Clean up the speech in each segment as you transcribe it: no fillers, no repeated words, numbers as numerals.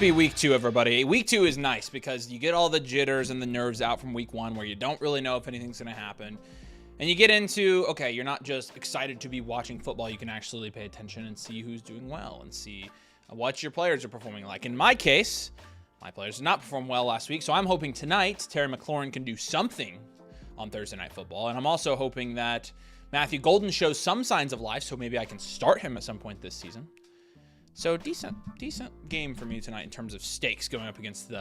Happy week 2, everybody. Week 2 is nice because you get all the jitters and the nerves out from week 1 where you don't really know if anything's going to happen. And you get into, okay, you're not just excited to be watching football. You can actually pay attention and see who's doing well and see what your players are performing like. In my case, my players did not perform well last week, so I'm hoping tonight Terry McLaurin can do something on Thursday Night Football. And I'm also hoping that Matthew Golden shows some signs of life, so maybe I can start him at some point this season. So decent game for me tonight in terms of stakes going up against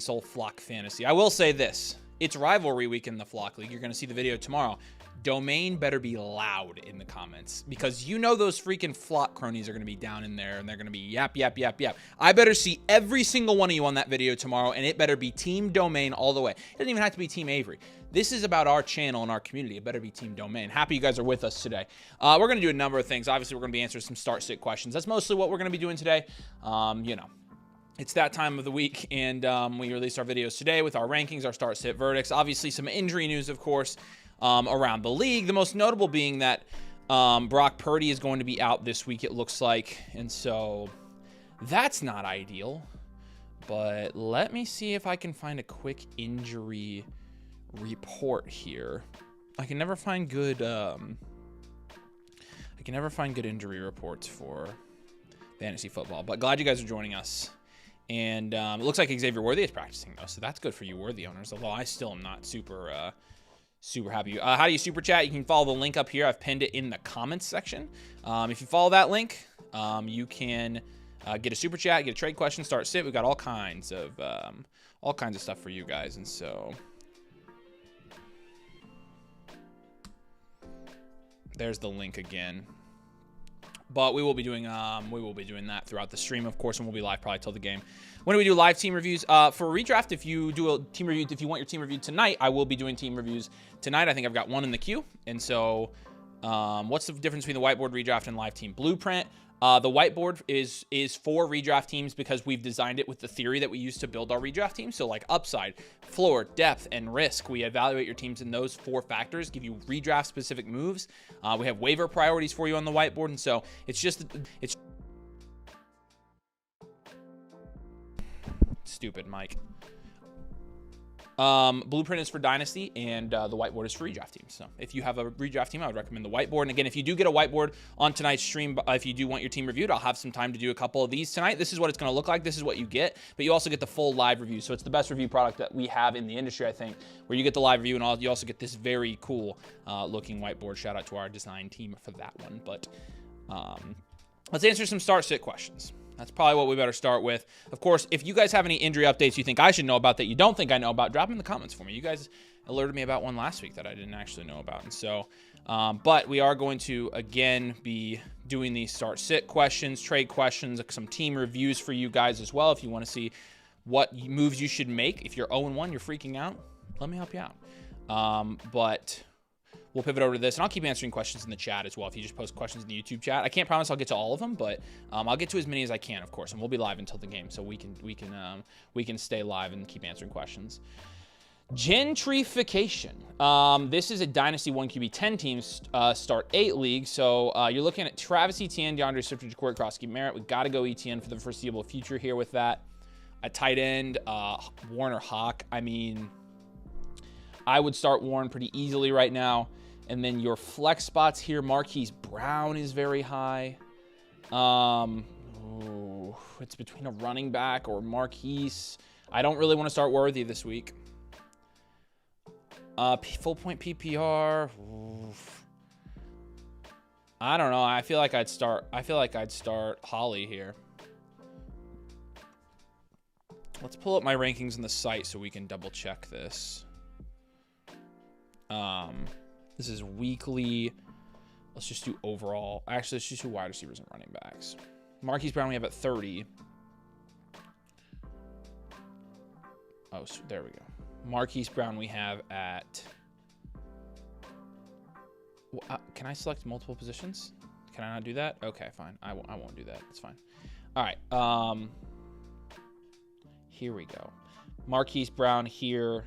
old Flock Fantasy. I will say this. It's rivalry week in the Flock League. You're going to see the video tomorrow. Domain better be loud in the comments because you know those freaking Flock cronies are going to be down in there and they're going to be yap, yap, yap, yap. I better see every single one of you on that video tomorrow, and it better be Team Domain all the way. It doesn't even have to be Team Avery. This is about our channel and our community. It better be Team Domain. Happy you guys are with us today. We're going to do a number of things. Obviously, we're going to be answering some start-sit questions. That's mostly what we're going to be doing today. You know, it's that time of the week, and we released our videos today with our rankings, our start-sit verdicts. Obviously, some injury news, of course, around the league. The most notable being that Brock Purdy is going to be out this week, it looks like. And so that's not ideal. But let me see if I can find a quick injury report here. I can never find good injury reports for fantasy football, but glad you guys are joining us. And it looks like Xavier Worthy is practicing though, so that's good for you Worthy owners, although I still am not super happy. How do you super chat? You can follow the link up here. I've pinned it in the comments section. If you follow that link, you can get a super chat, get a trade question, start sit. We've got all kinds of stuff for you guys, and so there's the link again. But we will be doing that throughout the stream, of course, and we'll be live probably till the game. When do we do live team reviews? For redraft, if you do a team review, if you want your team reviewed tonight, I will be doing team reviews tonight. I think I've got one in the queue. And so what's the difference between the whiteboard redraft and live team blueprint? The whiteboard is for redraft teams because we've designed it with the theory that we use to build our redraft team. So like upside, floor, depth, and risk. We evaluate your teams in those 4 factors, give you redraft specific moves. We have waiver priorities for you on the whiteboard. And so it's stupid, Mike. Blueprint is for Dynasty, and the whiteboard is for redraft teams. So if you have a redraft team, I would recommend the whiteboard. And again, if you do get a whiteboard on tonight's stream, if you do want your team reviewed, I'll have some time to do a couple of these tonight. This is what it's going to look like. This is what you get, but you also get the full live review. So it's the best review product that we have in the industry, I think, where you get the live review and you also get this very cool looking whiteboard. Shout out to our design team for that one. But let's answer some start-sit questions. That's probably what we better start with. Of course, if you guys have any injury updates you think I should know about that you don't think I know about, drop them in the comments for me. You guys alerted me about one last week that I didn't actually know about. And so, but we are going to, again, be doing these start-sit questions, trade questions, some team reviews for you guys as well. If you want to see what moves you should make. If you're 0-1, you're freaking out, let me help you out. But we'll pivot over to this, and I'll keep answering questions in the chat as well. If you just post questions in the YouTube chat, I can't promise I'll get to all of them, but I'll get to as many as I can, of course. And we'll be live until the game, so we can stay live and keep answering questions. Gentrification. This is a Dynasty 1QB 10 teams start 8 league. So you're looking at Travis Etienne, DeAndre Swift, Ja'Cory Crosby, Merritt. We got to go Etienne for the foreseeable future here with that. At tight end, Warren or Hawk. I mean, I would start Warren pretty easily right now. And then your flex spots here, Marquise Brown is very high. It's between a running back or Marquise. I don't really want to start Worthy this week. Full point PPR. I don't know. I feel like I'd start Holly here. Let's pull up my rankings in the site so we can double check this. This is weekly. Let's just do overall. Actually, let's just do wide receivers and running backs. Marquise Brown we have at 30. Oh, so there we go. Marquise Brown we have at... can I select multiple positions? Can I not do that? Okay, fine. I won't do that. It's fine. All right. Here we go. Marquise Brown here.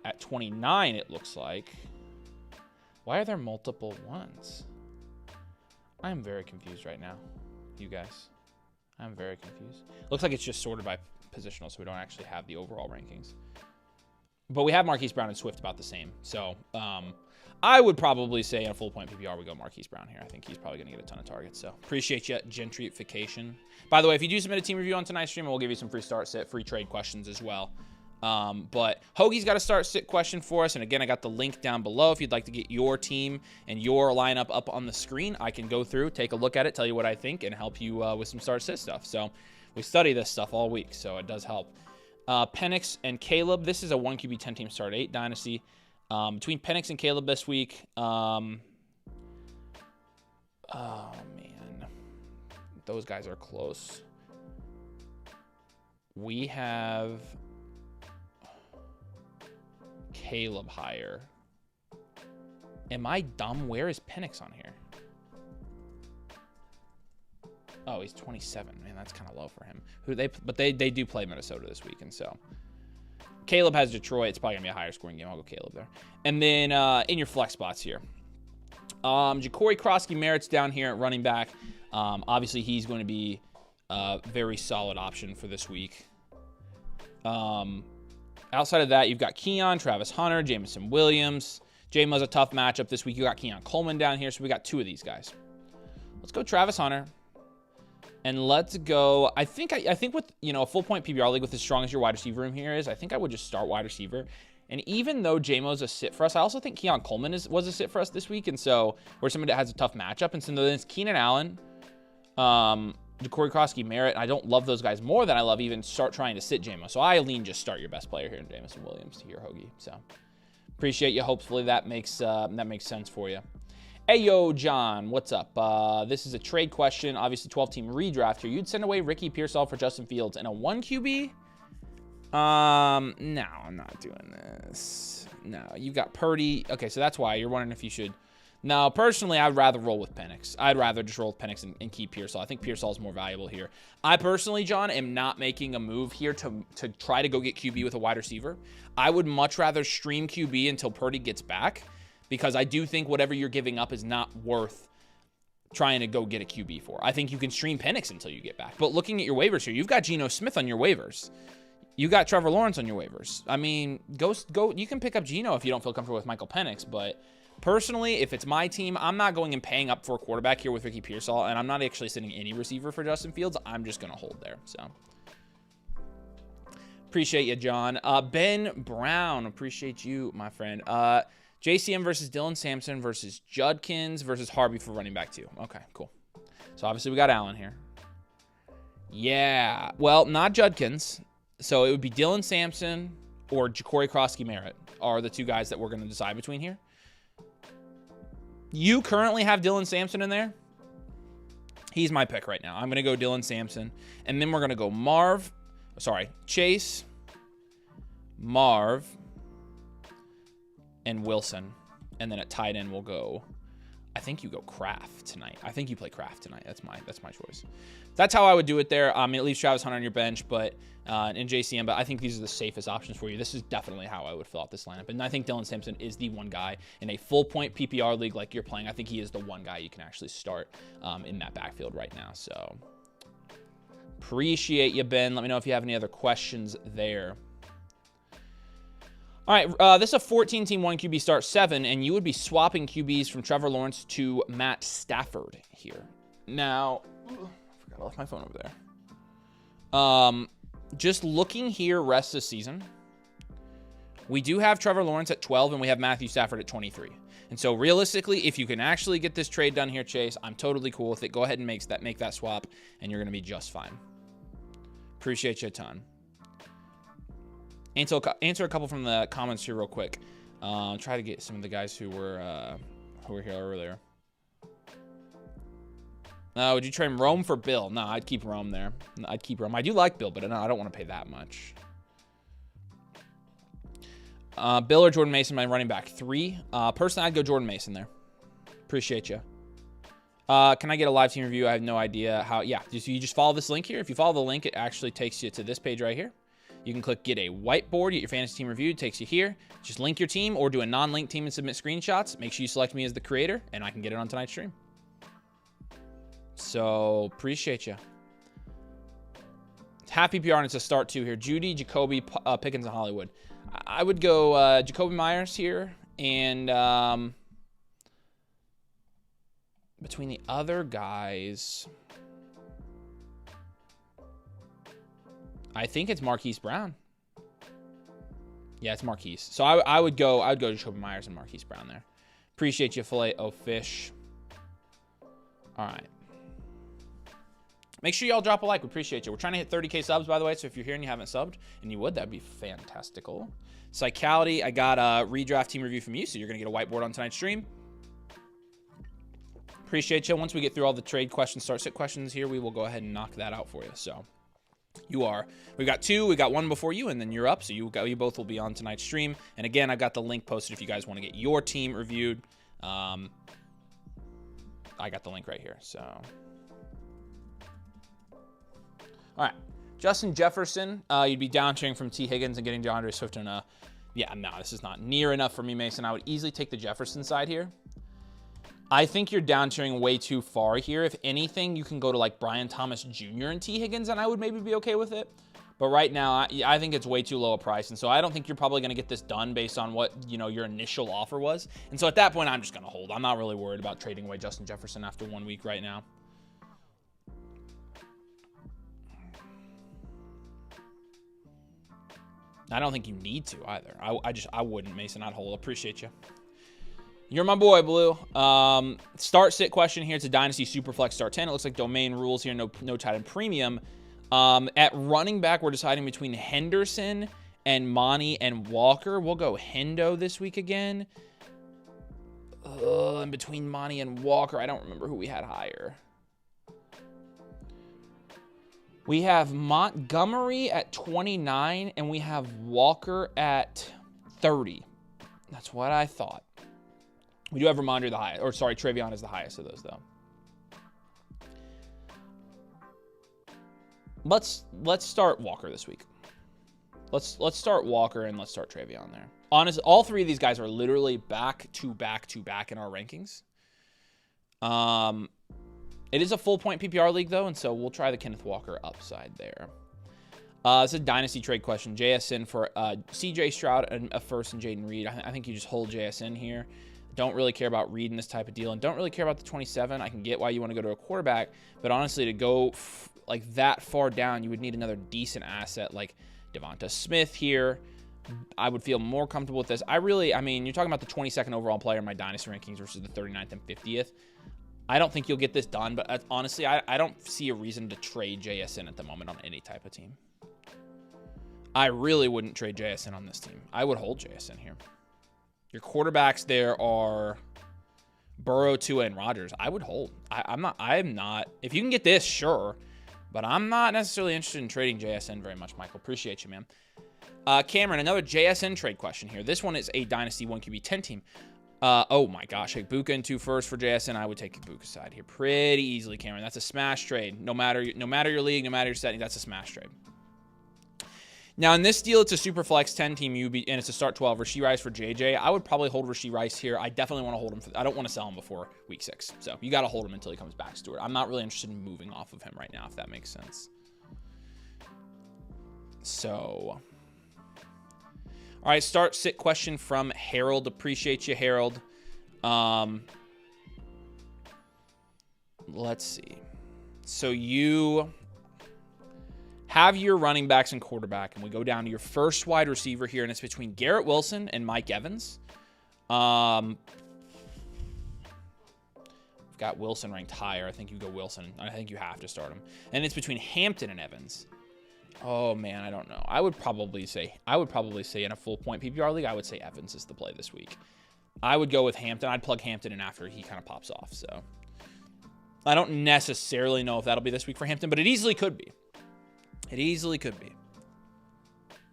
At 29, it looks like. Why are there multiple ones? I'm very confused right now, you guys. I'm very confused. Looks like it's just sorted by positional, so we don't actually have the overall rankings. But we have Marquise Brown and Swift about the same. So I would probably say in a full point PPR, we go Marquise Brown here. I think he's probably going to get a ton of targets. So appreciate you, gentrification. By the way, if you do submit a team review on tonight's stream, we'll give you some free start sit, free trade questions as well. But Hoagie's got a start sit question for us. And again, I got the link down below. If you'd like to get your team and your lineup up on the screen, I can go through, take a look at it, tell you what I think, and help you with some start sit stuff. So we study this stuff all week, so it does help. Penix and Caleb. This is a 1 QB 10 team start 8 Dynasty. Between Penix and Caleb this week. Oh, man. Those guys are close. We have Caleb higher. Am I dumb? Where is Penix on here? Oh, he's 27. Man, that's kind of low for him. But they do play Minnesota this week, and so Caleb has Detroit. It's probably gonna be a higher scoring game. I'll go Caleb there. And then in your flex spots here, Ja'Cory Krosky-Merritt's down here at running back. Obviously, he's going to be a very solid option for this week. Outside of that, you've got Keon, Travis Hunter, Jameson Williams. J-Mo's a tough matchup this week. You got Keon Coleman down here, so we got 2 of these guys. Let's go Travis Hunter. And let's go. I think with, a full point PPR league with as strong as your wide receiver room here is, I think I would just start wide receiver. And even though J-Mo's a sit for us, I also think Keon Coleman was a sit for us this week. And so we're somebody that has a tough matchup. And so then it's Keenan Allen, Ja'Cory Krosky-Merritt. I don't love those guys more than I love even start trying to sit J-Mo. So I lean just start your best player here in Jameson Williams to your Hoagie. So appreciate you. Hopefully that makes sense for you. Hey, yo, John, what's up? This is a trade question. Obviously, 12-team redraft here. You'd send away Ricky Pearsall for Justin Fields and a 1 QB? No, I'm not doing this. No, you've got Purdy. Okay, so that's why. You're wondering if you should. No, personally, I'd rather roll with Penix. I'd rather just roll with Penix and keep Pearsall. I think Pearsall is more valuable here. I personally, John, am not making a move here to try to go get QB with a wide receiver. I would much rather stream QB until Purdy gets back, because I do think whatever you're giving up is not worth trying to go get a QB for. I think you can stream Penix until you get back. But looking at your waivers here, you've got Geno Smith on your waivers. You got Trevor Lawrence on your waivers. I mean, go. You can pick up Geno if you don't feel comfortable with Michael Penix. But personally, if it's my team, I'm not going and paying up for a quarterback here with Ricky Pearsall, and I'm not actually sending any receiver for Justin Fields. I'm just going to hold there. So appreciate you, John. Ben Brown, appreciate you, my friend. JCM versus Dylan Sampson versus Judkins versus Harvey for running back 2. Okay, cool. So obviously we got Allen here. Yeah. Well, not Judkins. So it would be Dylan Sampson or Ja'Cory Krosky-Merritt are the 2 guys that we're going to decide between here. You currently have Dylan Sampson in there. He's my pick right now. I'm going to go Dylan Sampson. And then we're going to go Chase, Marv, and Wilson. And then at tight end we'll go, I think you go Kraft tonight. I think you play Kraft tonight. That's my choice. That's how I would do it there. I mean, it leaves Travis Hunter on your bench, but in JCM, but I think these are the safest options for you. This is definitely how I would fill out this lineup. And I think Dylan Sampson is the one guy in a full point PPR league like you're playing. I think he is the one guy you can actually start in that backfield right now. So appreciate you, Ben. Let me know if you have any other questions there. All right, this is a 14-team 1 QB start 7, and you would be swapping QBs from Trevor Lawrence to Matt Stafford here. Now, I forgot I left my phone over there. Just looking here rest of the season, we do have Trevor Lawrence at 12, and we have Matthew Stafford at 23. And so realistically, if you can actually get this trade done here, Chase, I'm totally cool with it. Go ahead and make that swap, and you're going to be just fine. Appreciate you a ton. Answer a couple from the comments here real quick. Try to get some of the guys who were here earlier. Would you trade Rome for Bill? No, I'd keep Rome there. I'd keep Rome. I do like Bill, but no, I don't want to pay that much. Bill or Jordan Mason, my running back 3. Personally, I'd go Jordan Mason there. Appreciate you. Can I get a live team review? I have no idea how. Yeah, you just follow this link here. If you follow the link, it actually takes you to this page right here. You can click get a whiteboard, get your fantasy team reviewed, takes you here. Just link your team or do a non-link team and submit screenshots. Make sure you select me as the creator, and I can get it on tonight's stream. So appreciate you. Half PPR, and it's a start 2 here. Judy, Jacoby, Pickens, and Hollywood. I would go Jacoby Myers here. And between the other guys, I think it's Marquise Brown. Yeah, it's Marquise. So I would go Jacoby Myers and Marquise Brown there. Appreciate you, Filet O Fish. All right. Make sure y'all drop a like. We appreciate you. We're trying to hit 30K subs, by the way. So if you're here and you haven't subbed, and you would, that'd be fantastical. Psychality, I got a redraft team review from you, so you're going to get a whiteboard on tonight's stream. Appreciate you. Once we get through all the trade questions, start sit questions here, we will go ahead and knock that out for you. So we got 2, we got 1 before you, and then you're up. So you both will be on tonight's stream. And again, I've got the link posted if you guys want to get your team reviewed. I got the link right here. So, all right. Justin Jefferson, you'd be downtiering from T. Higgins and getting DeAndre Swift in a... Yeah, no, this is not near enough for me, Mason. I would easily take the Jefferson side here. I think you're downtiering way too far here. If anything, you can go to like Brian Thomas Jr. and T. Higgins, and I would maybe be okay with it. But right now, I think it's way too low a price. And so I don't think you're probably going to get this done based on what, your initial offer was. And so at that point, I'm just going to hold. I'm not really worried about trading away Justin Jefferson after 1 week right now. I don't think you need to either. I wouldn't, Mason. I'd hold. Appreciate you. You're my boy, Blue. Start sit question here. It's a Dynasty Superflex start 10. It looks like domain rules here. No tight end premium. At running back, we're deciding between Henderson and Monty and Walker. We'll go Hendo this week again. And between Monty and Walker, I don't remember who we had higher. We have Montgomery at 29, and we have Walker at 30. That's what I thought. We do have Ramondre the highest, or sorry, Trevion is the highest of those, though. Let's start Walker this week. Let's start Walker and let's start Trevion there. Honestly, all 3 of these guys are literally back to back to back in our rankings. It is a full point PPR league though, and so we'll try the Kenneth Walker upside there. It's a Dynasty trade question. JSN for CJ Stroud and a first and Jaden Reed. I think you just hold JSN here. Don't really care about Reed in this type of deal, and don't really care about the 27. I can get why you want to go to a quarterback, but honestly, to go like that far down, you would need another decent asset like Devonta Smith here. I would feel more comfortable with this. I mean, you're talking about the 22nd overall player in my Dynasty rankings versus the 39th and 50th. I don't think you'll get this done, but honestly, I don't see a reason to trade JSN at the moment on any type of team. I really wouldn't trade JSN on this team. I would hold JSN here. Your quarterbacks there are Burrow, Tua, and Rodgers. I would hold. I'm not. If you can get this, sure. But I'm not necessarily interested in trading JSN very much, Michael. Appreciate you, man. Cameron, another JSN trade question here. This one is a Dynasty 1QB10 team. Oh my gosh, Igbukah and 2 firsts for JSN. I would take Igbukah's side here pretty easily, Cameron. That's a smash trade. No matter your league, no matter your setting, that's a smash trade. Now, in this deal, it's a super flex 10 team and it's a start 12. Rashee Rice for JJ. I would probably hold Rashee Rice here. I definitely want to hold him. I don't want to sell him before week 6. So you got to hold him until he comes back, Stuart. I'm not really interested in moving off of him right now, if that makes sense. So, all right, start sit question from Harold. Appreciate you, Harold. Let's see. So you have your running backs and quarterback, and we go down to your first wide receiver here, and it's between Garrett Wilson and Mike Evans. We've got Wilson ranked higher. I think you go Wilson. I think you have to start him. And it's between Hampton and Evans. Oh man, I don't know. I would probably say in a full point PPR league, I would say Evans is the play this week. I would go with Hampton. I'd plug Hampton in after he kind of pops off. So I don't necessarily know if that'll be this week for Hampton, but it easily could be. It easily could be.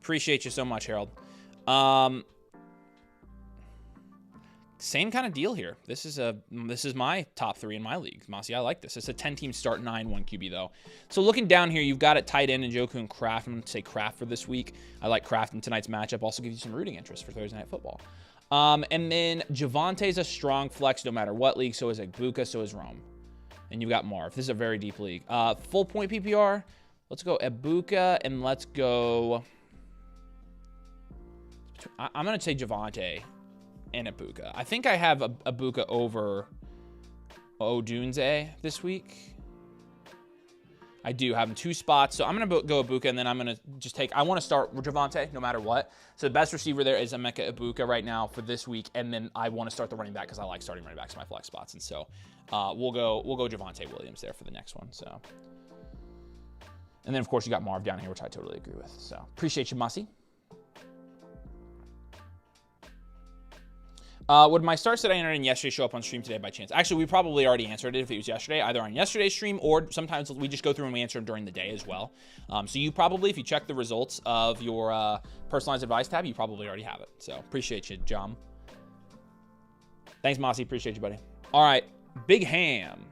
Appreciate you so much, Harold. Same kind of deal here. This is my top 3 in my league. Mossy, I like this. It's a 10-team start 9-1 QB, though. So looking down here, you've got at tight end Njoku and Kraft. I'm going to say Kraft for this week. I like Kraft in tonight's matchup. Also gives you some rooting interest for Thursday Night Football. And then Javonte's a strong flex no matter what league. So is Igbukah. So is Rome. And you've got Marv. This is a very deep league. Full point PPR. Let's go Ibuka, and let's go... I'm going to say Javonte and Ibuka. I think I have Ibuka over Odunze this week. I do have him 2 spots, so I'm going to go Ibuka, and then I'm going to just take... I want to start Javonte no matter what. So the best receiver there is Emeka Ibuka right now for this week, and then I want to start the running back because I like starting running backs in my flex spots, and so we'll go Javonte Williams there for the next one. So, and then of course you got Marv down here, which I totally agree with. So appreciate you, Mussy. Would my starts that I entered in yesterday show up on stream today by chance? Actually, we probably already answered it if it was yesterday, either on yesterday's stream or sometimes we just go through and we answer them during the day as well. So you probably, if you check the results of your personalized advice tab, you probably already have it. So appreciate you, John. Thanks, Mossy. Appreciate you, buddy. All right, Big Ham.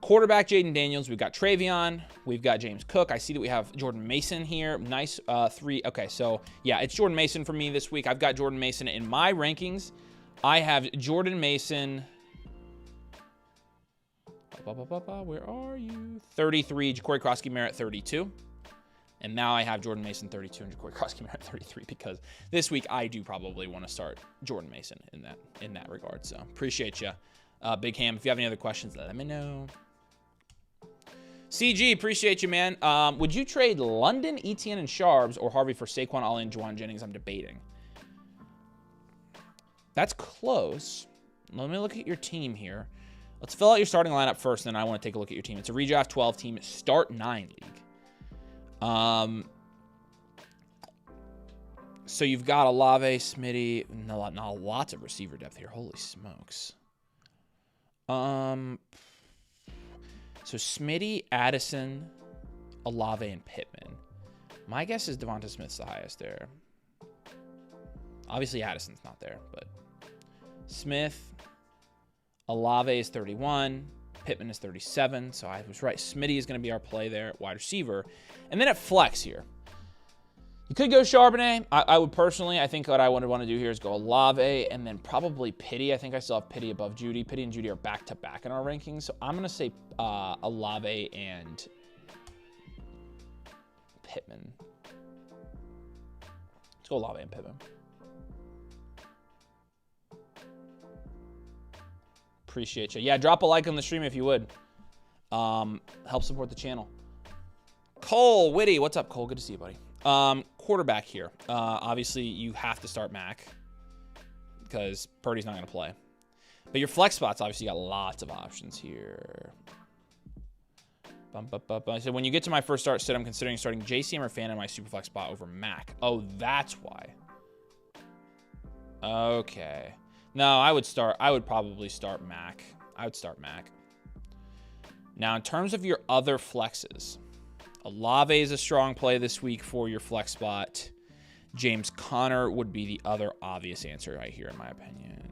Quarterback, Jaden Daniels. We've got Travion. We've got James Cook. I see that we have Jordan Mason here. Nice 3. Okay, so yeah, it's Jordan Mason for me this week. I've got Jordan Mason in my rankings. I have Jordan Mason. Where are you? 33. Ja'Cory Krosky-Merritt 32. And now I have Jordan Mason 32 and Ja'Cory Krosky-Merritt 33 because this week I do probably want to start Jordan Mason in that regard. So appreciate you, Big Ham. If you have any other questions, let me know. CG, appreciate you, man. Would you trade London, Etienne, and Sharbs or Harvey for Saquon, Ollie, and Juwan Jennings? I'm debating. That's close. Let me look at your team here. Let's fill out your starting lineup first, and then I want to take a look at your team. It's a redraft 12 team, start 9 league. So you've got Olave, Smitty, not lots of receiver depth here. Holy smokes. So Smitty, Addison, Olave, and Pittman. My guess is Devonta Smith's the highest there. Obviously, Addison's not there, but Smith, Olave is 31, Pittman is 37, so I was right. Smitty is going to be our play there at wide receiver. And then at flex here, you could go Charbonnet. I would personally, I think what I would want to do here is go Olave and then probably Pitty. I think I still have Pitty above Judy. Pitty and Judy are back-to-back in our rankings. So I'm going to say Olave and Pittman. Let's go Olave and Pittman. Appreciate you. Yeah, drop a like on the stream if you would. Help support the channel. Cole Whitty. What's up, Cole? Good to see you, buddy. Quarterback here. Obviously, you have to start Mac because Purdy's not going to play. But your flex spots, obviously, you got lots of options here. So when you get to my first start sit, I'm considering starting JCM or Fan in my super flex spot over Mac. Oh, that's why. Okay. No, I would probably start Mac. I would start Mac. Now, in terms of your other flexes, Olave is a strong play this week for your flex spot. James Conner would be the other obvious answer right here, in my opinion.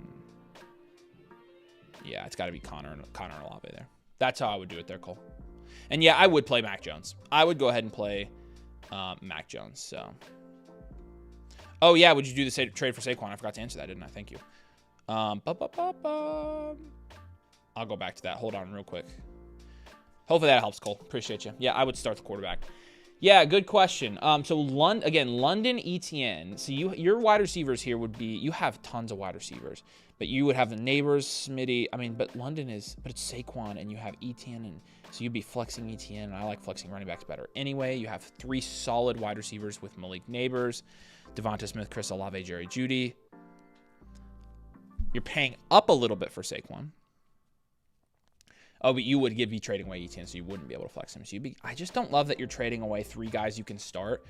Yeah, it's got to be Conner and Olave there. That's how I would do it there, Cole. And yeah, I would play Mac Jones. I would go ahead and play Mac Jones. So, oh yeah, would you do the trade for Saquon? I forgot to answer that, didn't I? Thank you. I'll go back to that. Hold on real quick. Hopefully that helps, Cole. Appreciate you. Yeah, I would start the quarterback. Yeah, good question. So London, Etienne. So your wide receivers here would be, you have tons of wide receivers, but you would have the Neighbors, Smitty. I mean, but it's Saquon, and you have Etienne, and so you'd be flexing Etienne, and I like flexing running backs better. Anyway, you have 3 solid wide receivers with Malik Neighbors, Devonta Smith, Chris Olave, Jerry Jeudy. You're paying up a little bit for Saquon. Oh, but you would be trading away Etienne, so you wouldn't be able to flex him. So I just don't love that you're trading away 3 guys you can start.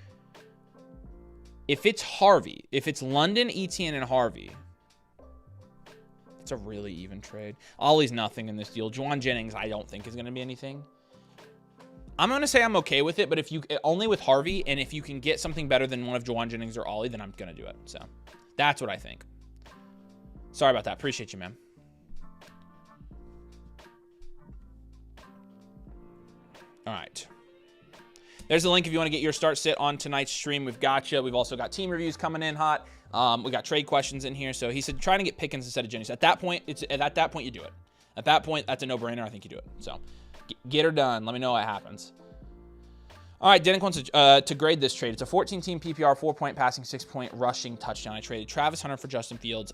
If it's Harvey, if it's London, Etienne, and Harvey, it's a really even trade. Ollie's nothing in this deal. Juwan Jennings, I don't think is going to be anything. I'm going to say I'm okay with it, but if you only with Harvey, and if you can get something better than one of Juwan Jennings or Ollie, then I'm going to do it. So that's what I think. Sorry about that. Appreciate you, man. All right. There's a link if you want to get your start sit on tonight's stream. We've got you. We've also got team reviews coming in hot. We got trade questions in here. So he said trying to get Pickens instead of Jennings. At that point, you do it. At that point, that's a no-brainer. I think you do it. So get her done. Let me know what happens. All right, Denick wants to grade this trade. It's a 14-team PPR, 4-point passing, 6-point rushing touchdown. I traded Travis Hunter for Justin Fields.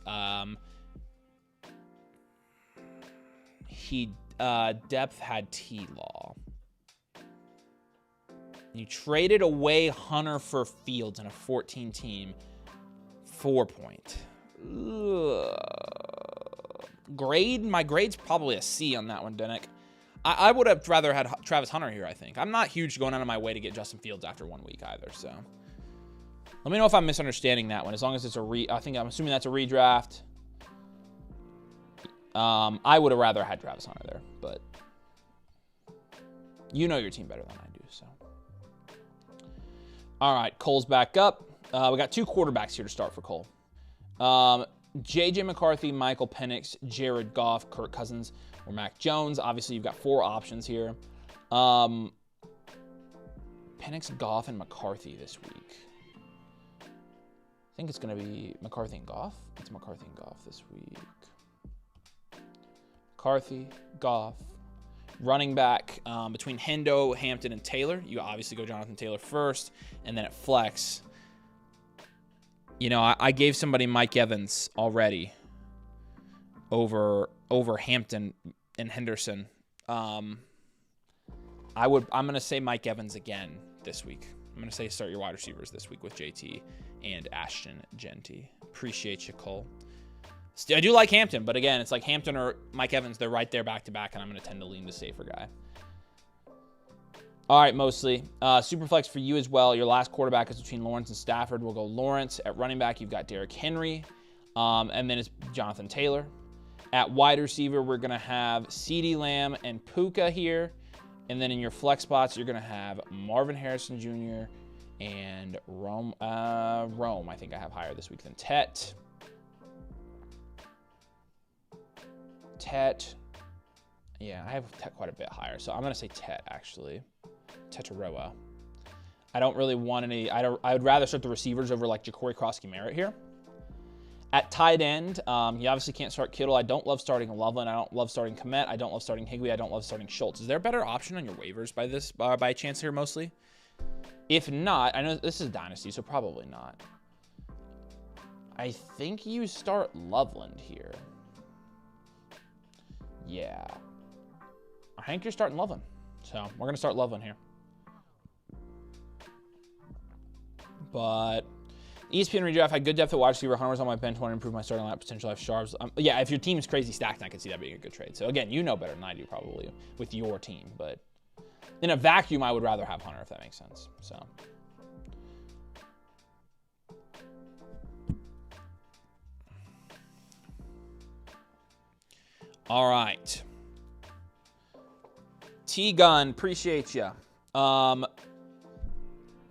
He depth had T-Law. You traded away Hunter for Fields in a 14-team, 4-point. Grade? My grade's probably a C on that one, Denick. I would have rather had Travis Hunter here, I think. I'm not huge going out of my way to get Justin Fields after 1 week either, so. Let me know if I'm misunderstanding that one, as long as it's I'm assuming that's a redraft. I would have rather had Travis Hunter there, but you know your team better than I do, so. All right, Cole's back up. We got 2 quarterbacks here to start for Cole. J.J. McCarthy, Michael Penix, Jared Goff, Kirk Cousins, or Mac Jones. Obviously, you've got 4 options here. Penix, Goff, and McCarthy this week. I think it's going to be McCarthy and Goff. It's McCarthy and Goff this week. McCarthy, Goff. Running back between Hendo, Hampton, and Taylor. You obviously go Jonathan Taylor first, and then at flex. You know, I gave somebody Mike Evans already over Hampton and Henderson. I'm going to say Mike Evans again this week. I'm going to say start your wide receivers this week with JT and Ashton Genty. Appreciate you, Cole. I do like Hampton, but again, it's like Hampton or Mike Evans. They're right there back to back, and I'm going to tend to lean the safer guy. All right, mostly. Superflex for you as well. Your last quarterback is between Lawrence and Stafford. We'll go Lawrence. At running back, you've got Derrick Henry. And then it's Jonathan Taylor. At wide receiver, we're going to have CeeDee Lamb and Puka here. And then in your flex spots, you're going to have Marvin Harrison Jr. and Rome. I think I have higher this week than Tet. Yeah, I have Tet quite a bit higher. So I'm going to say Tet, actually. Tetaroa. I don't really want any. I would rather start the receivers over like Ja'Cory Krosky-Merritt here. At tight end, you obviously can't start Kittle. I don't love starting Loveland. I don't love starting Kmet. I don't love starting Higbee. I don't love starting Schultz. Is there a better option on your waivers by chance here mostly? If not, I know this is Dynasty, so probably not. I think you start Loveland here. Yeah. I think you're starting Loveland. So we're going to start Loveland here. But ESPN redraft had good depth at wide receiver. Hunter was on my bench. Want to improve my starting lineup potential. I have Sharps. Yeah, if your team is crazy stacked, I could see that being a good trade. So again, you know better than I do probably with your team. But in a vacuum, I would rather have Hunter if that makes sense. So. All right. T-Gun, appreciate you.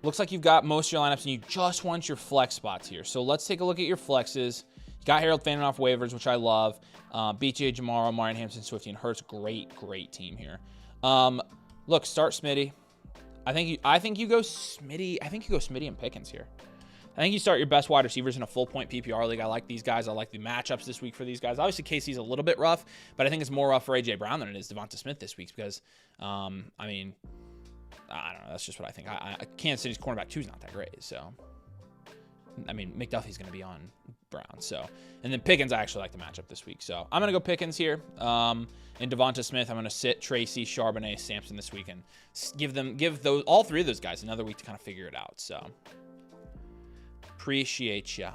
Looks like you've got most of your lineups and you just want your flex spots here. So let's take a look at your flexes. You got Harold Fanning off waivers, which I love. BJ Jamaro, Marion Hampton, Swifty, and Hurts. Great team here. Look, start Smitty. I think you go Smitty. I think you go Smitty and Pickens here. I think you start your best wide receivers in a full point PPR league. I like these guys. I like the matchups this week for these guys. Obviously, KC's a little bit rough, but I think it's more rough for A.J. Brown than it is Devonta Smith this week because, I mean, I don't know. That's just what I think. Kansas City's cornerback 2 is not that great. So, I mean, McDuffie's going to be on Brown. So, and then Pickens, I actually like the matchup this week. So, I'm going to go Pickens here. And Devonta Smith, I'm going to sit Tracy, Charbonnet, Sampson this week and give all 3 of those guys another week to kind of figure it out. So, appreciate ya.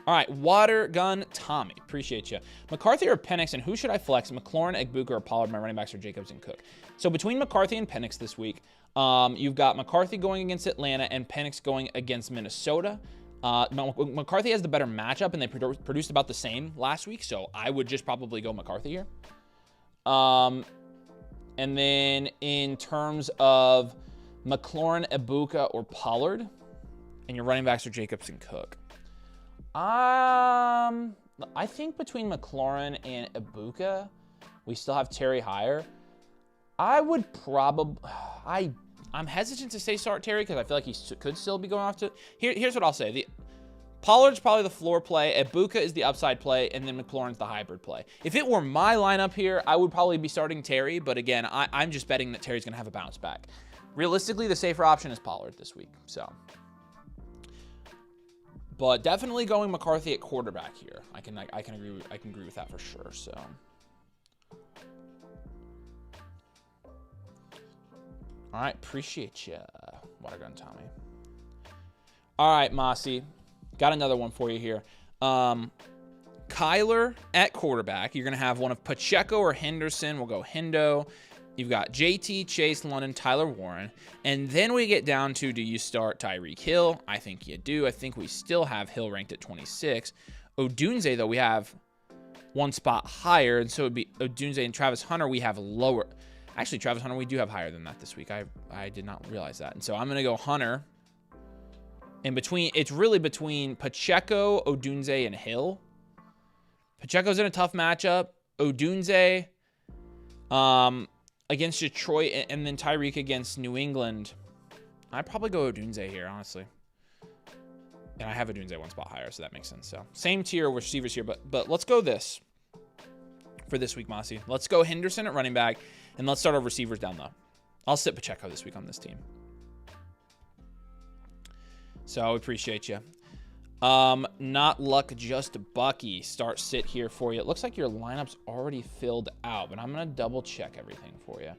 All right, Water Gun Tommy. Appreciate you. McCarthy or Penix, and who should I flex? McLaurin, Egbuka, or Pollard? My running backs are Jacobs and Cook. So between McCarthy and Penix this week, you've got McCarthy going against Atlanta and Penix going against Minnesota. McCarthy has the better matchup, and they produced about the same last week, so I would just probably go McCarthy here. And then in terms of McLaurin, Egbuka, or Pollard, and your running backs are Jacobs and Cook. I think between McLaurin and Egbuka, we still have Terry higher. I would probably, I'm hesitant to say start Terry because I feel like he could still be going off to. Here's what I'll say: Pollard's probably the floor play. Ibuka is the upside play, and then McLaurin's the hybrid play. If it were my lineup here, I would probably be starting Terry, but again, I'm just betting that Terry's going to have a bounce back. Realistically, the safer option is Pollard this week, so. But definitely going McCarthy at quarterback here. I can agree with that for sure, so. All right, appreciate you, Water Gun Tommy. All right, Mossy. Got another one for you here. Kyler at quarterback. You're going to have one of Pacheco or Henderson. We'll go Hendo. You've got JT, Chase, London, Tyler Warren. And then we get down to, do you start Tyreek Hill? I think you do. I think we still have Hill ranked at 26. Odunze, though, we have one spot higher. And so it would be Odunze and Travis Hunter we have lower. Actually, Travis Hunter we do have higher than that this week. I did not realize that. And so I'm going to go Hunter. In between, it's really between Pacheco, Odunze, and Hill. Pacheco's in a tough matchup. Odunze against Detroit, and then Tyreek against New England. I'd probably go Odunze here, honestly. And I have Odunze one spot higher, so that makes sense. So same tier with receivers here, but let's go this for this week, Mossy. Let's go Henderson at running back, and let's start our receivers down low. I'll sit Pacheco this week on this team. So I appreciate you. Not luck, just Bucky. Start sit here for you. It looks like your lineup's already filled out, but I'm going to double check everything for you.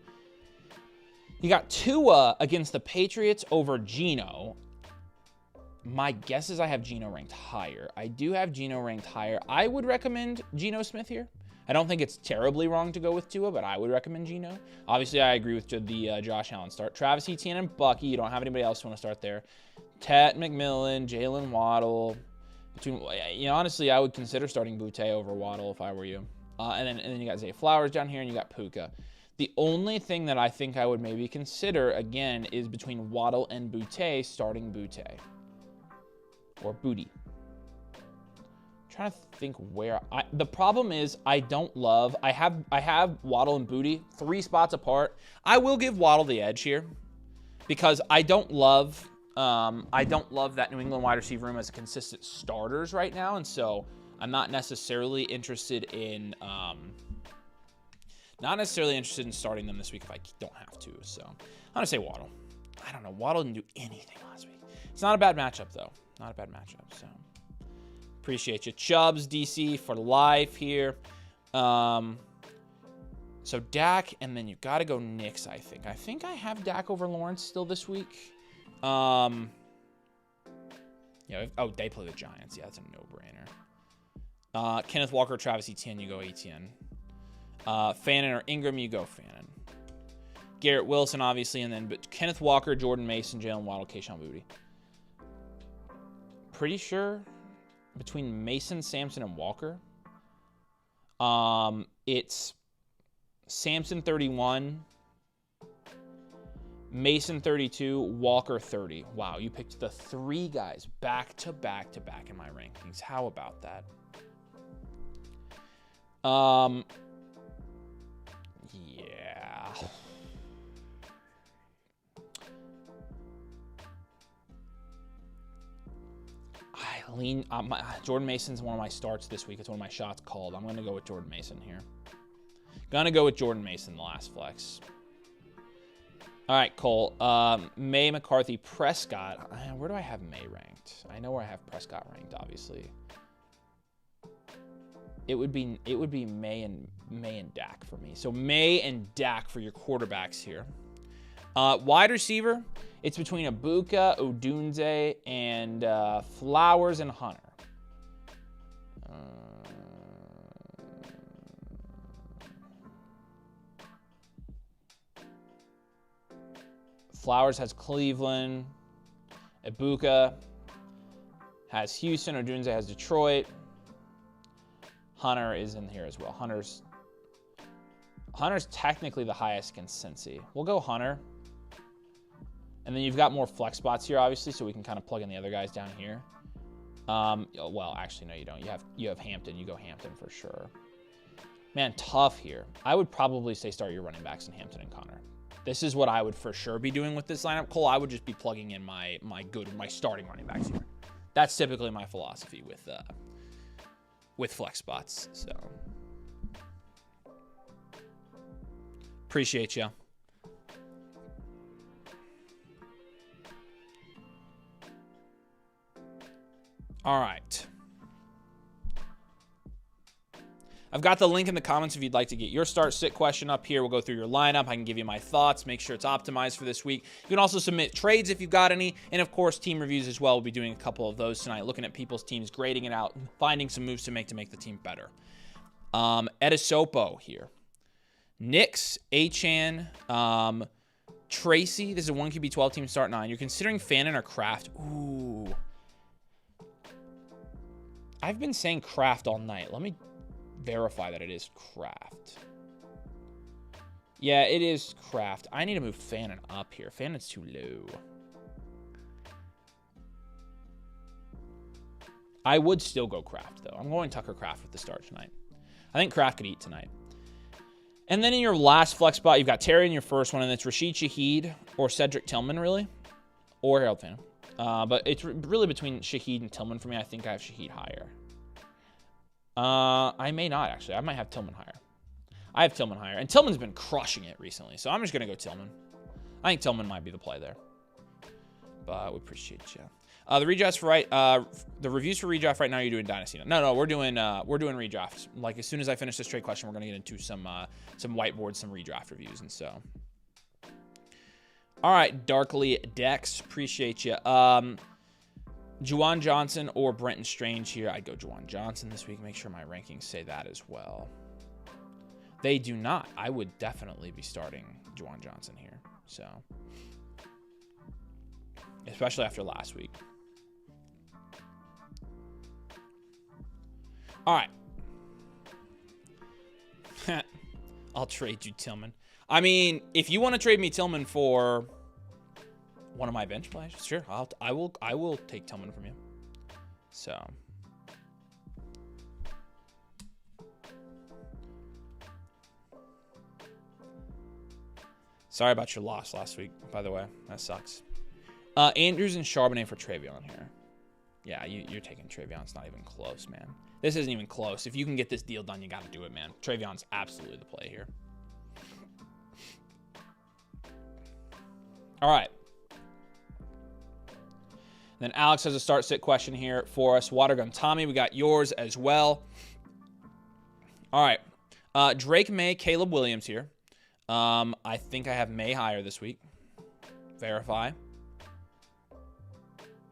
You got Tua against the Patriots over Geno. My guess is I have Geno ranked higher. I do have Geno ranked higher. I would recommend Geno Smith here. I don't think it's terribly wrong to go with Tua, but I would recommend Geno. Obviously, I agree with the Josh Allen start. Travis Etienne and Bucky. You don't have anybody else you want to start there. Tat McMillan, Jalen Waddle. Honestly, I would consider starting Boutte over Waddle if I were you. And then you got Zay Flowers down here, and you got Puka. The only thing that I think I would maybe consider, again, is between Waddle and Boutte, starting Boutte. Or Booty. Trying to think where the problem is I have Waddle and Booty 3 spots apart. I will give Waddle the edge here because I don't love that New England wide receiver room as consistent starters right now, and so I'm not necessarily interested in starting them this week if I don't have to. So I'm gonna say Waddle. I don't know. Waddle didn't do anything last week. It's not a bad matchup though. Not a bad matchup. So. Appreciate you. Chubbs, DC for life here. So Dak, and then you've got to go Knicks, I think. I think I have Dak over Lawrence still this week. They play the Giants. Yeah, that's a no-brainer. Kenneth Walker, Travis Etienne, you go Etienne. Fannin or Ingram, you go Fannin. Garrett Wilson, obviously, and then but Kenneth Walker, Jordan Mason, Jalen Waddle, Kayshon Boutte. Pretty sure between Mason, Sampson, and Walker, it's Sampson 31, Mason 32, Walker 30. Wow, you picked the 3 guys back to back to back in my rankings. How about that? Yeah. Jordan Mason's one of my starts this week. It's one of my shots called. I'm going to go with Jordan Mason here. Going to go with Jordan Mason, the last flex. All right, Cole. May, McCarthy, Prescott. Where do I have May ranked? I know where I have Prescott ranked, obviously. It would be May and Dak for me. So May and Dak for your quarterbacks here. Wide receiver, it's between Ibuka, Odunze, and Flowers and Hunter. Flowers has Cleveland. Ibuka has Houston. Odunze has Detroit. Hunter is in here as well. Hunter's technically the highest against Cincy. We'll go Hunter. And then you've got more flex spots here, obviously, so we can kind of plug in the other guys down here. Well, actually, no, you don't. You have Hampton. You go Hampton for sure. Man, tough here. I would probably say start your running backs in Hampton and Connor. This is what I would for sure be doing with this lineup. Cole, I would just be plugging in my starting running backs here. That's typically my philosophy with flex spots. So appreciate you. All right. I've got the link in the comments if you'd like to get your start sit question up here. We'll go through your lineup. I can give you my thoughts, make sure it's optimized for this week. You can also submit trades if you've got any. And of course, team reviews as well. We'll be doing a couple of those tonight, looking at people's teams, grading it out, finding some moves to make the team better. Edisopo here. Knicks, Achan, Tracy. This is a 1QB12 team start 9. You're considering Fannin or Kraft. Ooh. I've been saying Kraft all night. Let me verify that it is Kraft. Yeah, it is Kraft. I need to move Fannin up here. Fannin's too low. I would still go Kraft, though. I'm going Tucker Kraft with the start tonight. I think Kraft could eat tonight. And then in your last flex spot, you've got Terry in your first one, and it's Rashid Shaheed or Cedric Tillman, really, or Harold Fannin. But it's really between Shaheed and Tillman for me. I think I have Shaheed higher. I may not, actually. I might have Tillman higher. I have Tillman higher. And Tillman's been crushing it recently, so I'm just going to go Tillman. I think Tillman might be the play there. But we appreciate you. The redrafts for the reviews for redraft right now, you're doing Dynasty. No, we're doing redrafts. Like, as soon as I finish this trade question, we're going to get into some whiteboards, some redraft reviews, and so. All right, Darkly Dex, appreciate you. Juwan Johnson or Brenton Strange here. I'd go Juwan Johnson this week. Make sure my rankings say that as well. They do not. I would definitely be starting Juwan Johnson here. So, especially after last week. All right. I'll trade you Tillman. I mean, if you want to trade me Tillman for one of my bench players, sure. I will take Tillman from you. So, sorry about your loss last week, by the way. That sucks. Andrews and Charbonnet for Travion here. Yeah, you're taking Travion. It's not even close, man. This isn't even close. If you can get this deal done, you got to do it, man. Travion's absolutely the play here. All right. Then Alex has a start-sit question here for us. Watergun Tommy, we got yours as well. All right. Drake May, Caleb Williams here. I think I have May higher this week. Verify.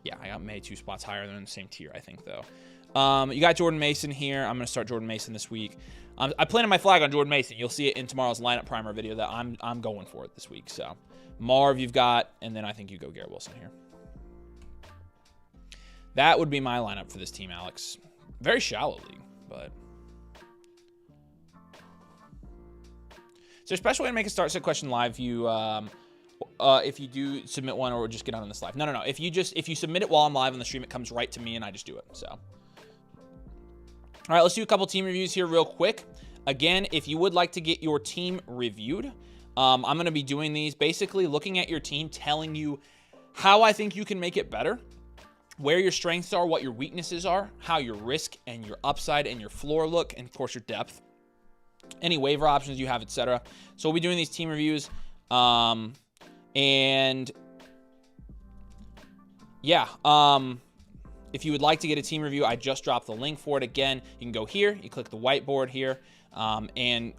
Yeah, I got May 2 spots higher than in the same tier, I think, though. You got Jordan Mason here. I'm going to start Jordan Mason this week. I planted my flag on Jordan Mason. You'll see it in tomorrow's lineup primer video that I'm going for it this week. So, Marv you've got, and then I think you go Garrett Wilson here. That would be my lineup for this team, Alex. Very shallow league, but. So, special way to make a start set question live. If you do submit one, or just get on this live. No. If you submit it while I'm live on the stream, it comes right to me, and I just do it. So. All right, let's do a couple team reviews here real quick. Again, if you would like to get your team reviewed, I'm going to be doing these, basically looking at your team, telling you how I think you can make it better, where your strengths are, what your weaknesses are, how your risk and your upside and your floor look, and of course your depth, any waiver options you have, etc. So we'll be doing these team reviews. And yeah, if you would like to get a team review, I just dropped the link for it. Again, you can go here, you click the whiteboard here, and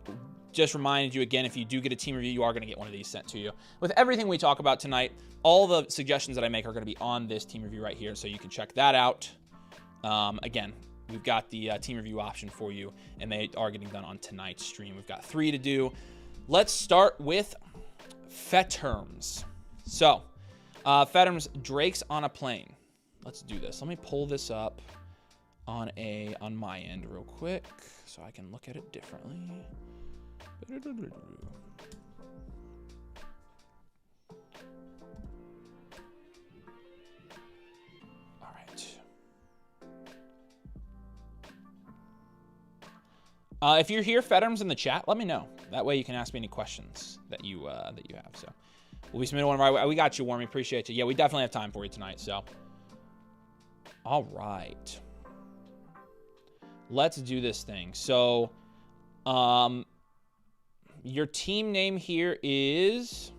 just reminded you again, if you do get a team review, you are going to get one of these sent to you. With everything we talk about tonight, all the suggestions that I make are going to be on this team review right here, so you can check that out. Again, we've got the team review option for you, and they are getting done on tonight's stream. We've got 3 to do. Let's start with Fetterms. So, Fetterms, Drake's on a plane. Let's do this. Let me pull this up on my end real quick so I can look at it differently. All right. If you're here, Fetterms, in the chat, let me know. That way you can ask me any questions that you have. So we'll be submitting one right away. We got you, Warmy. Appreciate you. Yeah, we definitely have time for you tonight. So All right. Let's do this thing. So, your team name here is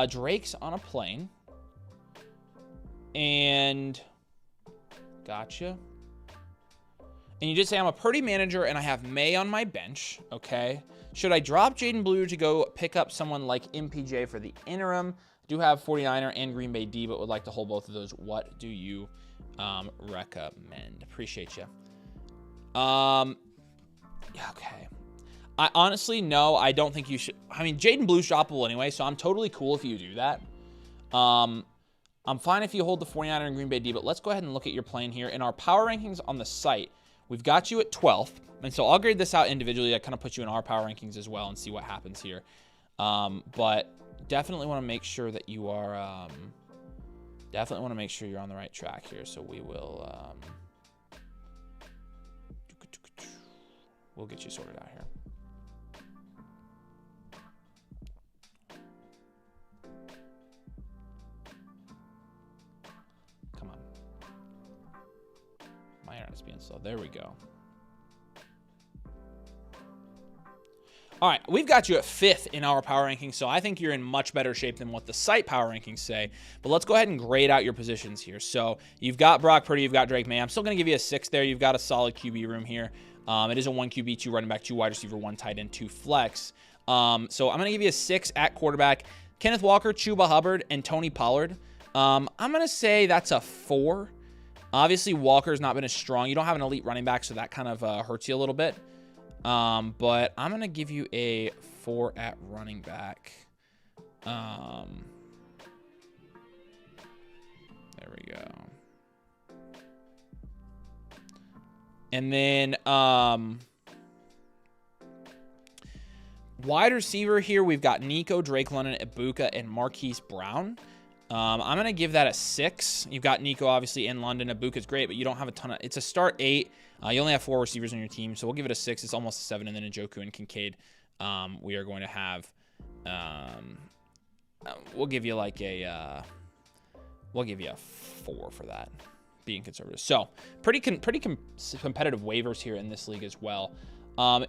Drake's on a Plane. And gotcha. And you just say, I'm a Purdy manager and I have May on my bench. Okay. Should I drop Jaden Blue to go pick up someone like MPJ for the interim? Do have 49er and Green Bay D, but would like to hold both of those. What do you recommend? Appreciate you. Yeah, okay. I honestly, no, I don't think you should. I mean, Jaden Blue's droppable anyway, so I'm totally cool if you do that. I'm fine if you hold the 49er and Green Bay D, but let's go ahead and look at your plan here. In our power rankings on the site, we've got you at 12th. And so I'll grade this out individually. That kind of puts you in our power rankings as well and see what happens here. But definitely want to make sure that you are, definitely want to make sure you're on the right track here. So we will, we'll get you sorted out here. Come on. My internet's being slow. There we go. All right, we've got you at 5th in our power rankings, so I think you're in much better shape than what the site power rankings say. But let's go ahead and grade out your positions here. So you've got Brock Purdy, you've got Drake May. I'm still going to give you a 6 there. You've got a solid QB room here. It is a 1 QB, 2 running back, 2 wide receiver, 1 tight end, 2 flex. So I'm going to give you a 6 at quarterback. Kenneth Walker, Chuba Hubbard, and Tony Pollard. I'm going to say that's a 4. Obviously, Walker's not been as strong. You don't have an elite running back, so that kind of hurts you a little bit. But I'm going to give you a 4 at running back. There we go. And then, wide receiver here, we've got Nico, Drake London, Ibuka, and Marquise Brown. I'm going to give that a 6. You've got Nico, obviously, in London. Ibuka's great, but you don't have a ton of... It's a start 8. You only have 4 receivers on your team, so we'll give it a 6. It's almost a 7. And then Njoku and Kincaid, we are going to have... we'll give you like a... we'll give you a 4 for that, being conservative. So, pretty competitive waivers here in this league as well.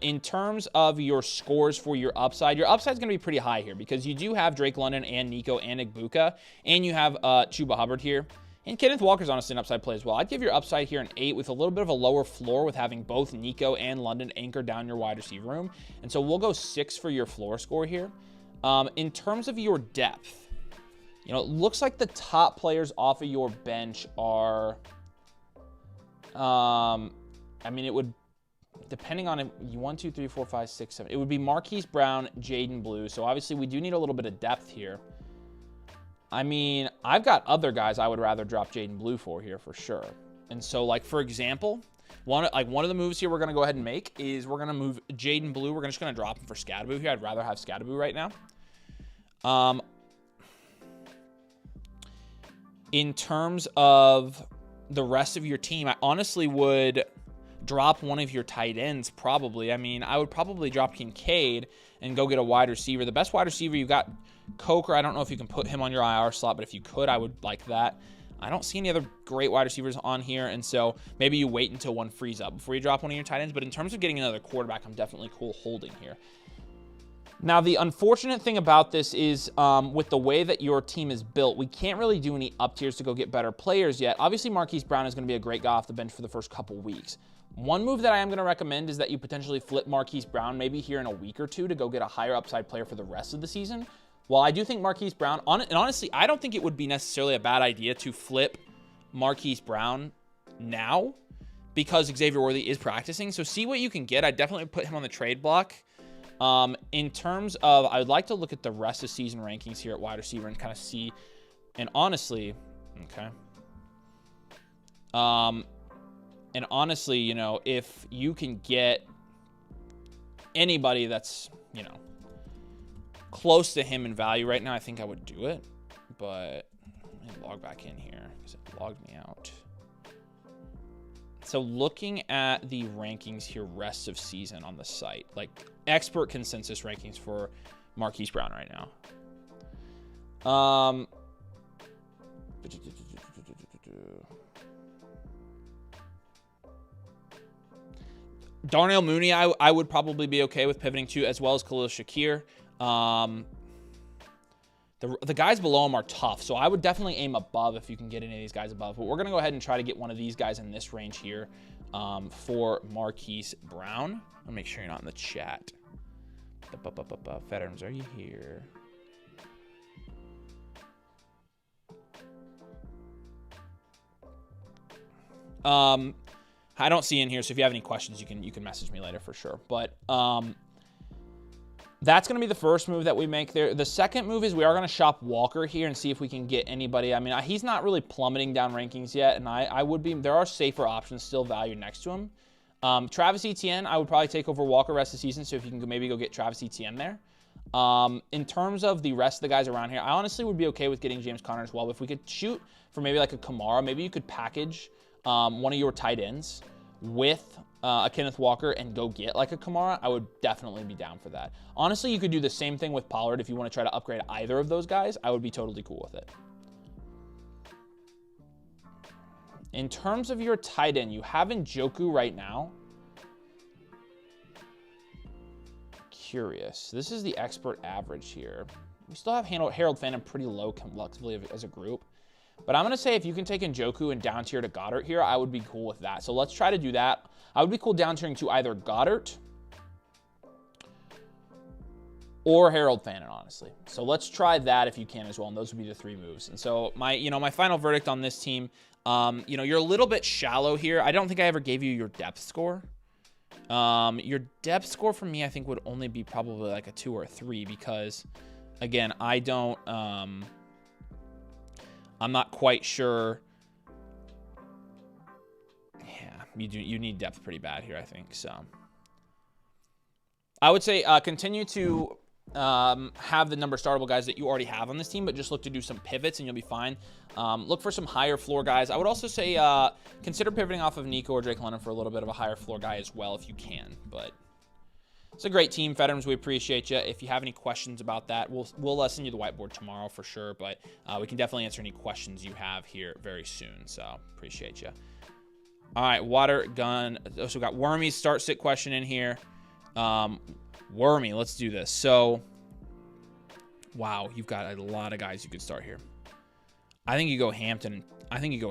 In terms of your scores for your upside is going to be pretty high here because you do have Drake London and Nico and Ibuka, and you have Chuba Hubbard here. And Kenneth Walker's honestly an upside play as well. I'd give your upside here an 8 with a little bit of a lower floor with having both Nico and London anchor down your wide receiver room. And so we'll go 6 for your floor score here. In terms of your depth, it looks like the top players off of your bench are, I mean, it would, depending on it, 1, 2, 3, 4, 5, 6, 7. It would be Marquise Brown, Jaden Blue. So obviously we do need a little bit of depth here. I mean, I've got other guys I would rather drop Jaden Blue for here for sure. And so, like, for example, one of the moves here we're going to go ahead and make is we're going to move Jaden Blue. We're just going to drop him for Scadaboo here. I'd rather have Scadaboo right now. In terms of the rest of your team, I honestly would drop one of your tight ends probably. I mean, I would probably drop Kincaid and go get a wide receiver. The best wide receiver, you've got Coker. I don't know if you can put him on your IR slot, but if you could, I would like that. I don't see any other great wide receivers on here, and so maybe you wait until one frees up before you drop one of your tight ends. But in terms of getting another quarterback, I'm definitely cool holding here. Now, the unfortunate thing about this is with the way that your team is built, we can't really do any up tiers to go get better players yet. Obviously, Marquise Brown is going to be a great guy off the bench for the first couple weeks. One move that I am going to recommend is that you potentially flip Marquise Brown maybe here in a week or two to go get a higher upside player for the rest of the season. While I do think Marquise Brown, and honestly, I don't think it would be necessarily a bad idea to flip Marquise Brown now because Xavier Worthy is practicing. So see what you can get. I definitely put him on the trade block. In terms of, I would like to look at the rest of season rankings here at wide receiver and kind of see, and honestly, okay. And honestly, if you can get anybody that's, close to him in value right now, I think I would do it. But let me log back in here because it logged me out. So looking at the rankings here, rest of season on the site, like expert consensus rankings for Marquise Brown right now. Darnell Mooney, I would probably be okay with pivoting to, as well as Khalil Shakir. The guys below him are tough, so I would definitely aim above if you can get any of these guys above. But we're going to go ahead and try to get one of these guys in this range here for Marquise Brown. I'll make sure you're not in the chat. Veterans, are you here? I don't see in here, so if you have any questions, you can message me later for sure. But that's going to be the first move that we make there. The second move is we are going to shop Walker here and see if we can get anybody. I mean, he's not really plummeting down rankings yet, and I would be. There are safer options still valued next to him. Travis Etienne, I would probably take over Walker rest of the season, so if you can maybe go get Travis Etienne there. In terms of the rest of the guys around here, I honestly would be okay with getting James Conner as well. But if we could shoot for maybe like a Kamara, maybe you could package one of your tight ends with a Kenneth Walker and go get like a Kamara, I would definitely be down for that. Honestly, you could do the same thing with Pollard if you want to try to upgrade either of those guys. I would be totally cool with it. In terms of your tight end, you have Njoku right now. Curious. This is the expert average here. We still have Harold Phantom pretty low collectively as a group. But I'm going to say if you can take Njoku and down tier to Goddard here, I would be cool with that. So let's try to do that. I would be cool down tiering to either Goddard or Harold Phantom, honestly. So let's try that if you can as well. And those would be the three moves. And so my final verdict on this team, you're a little bit shallow here. I don't think I ever gave you your depth score. Your depth score for me, I think would only be probably like a 2 or a 3 because, again, I don't, I'm not quite sure. Yeah, you need depth pretty bad here, I think. So I would say continue to have the number of startable guys that you already have on this team, but just look to do some pivots and you'll be fine. Look for some higher floor guys. I would also say consider pivoting off of Nico or Drake London for a little bit of a higher floor guy as well if you can. But it's a great team, Veterans. We appreciate you. If you have any questions about that, we'll send you the whiteboard tomorrow for sure. But we can definitely answer any questions you have here very soon. So appreciate you. All right, water gun. So we got Wormy's start sit question in here. Wormy, let's do this. So, wow, you've got a lot of guys you could start here. I think you go Hampton. I think you go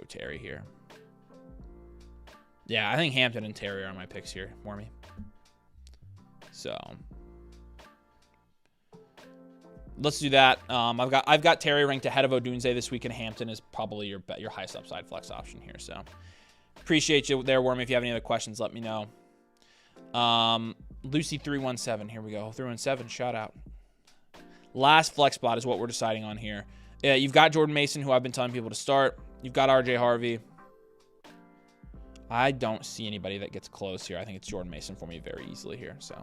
Terry here. Yeah, I think Hampton and Terry are my picks here, Wormy. So let's do that. I've got Terry ranked ahead of Odunze this week, and Hampton is probably your highest upside flex option here. So appreciate you there, Wormy. If you have any other questions, let me know. Lucy 317. Here we go. 317. Shout out. Last flex spot is what we're deciding on here. Yeah, you've got Jordan Mason, who I've been telling people to start. You've got RJ Harvey. I don't see anybody that gets close here. I think it's Jordan Mason for me very easily here. So,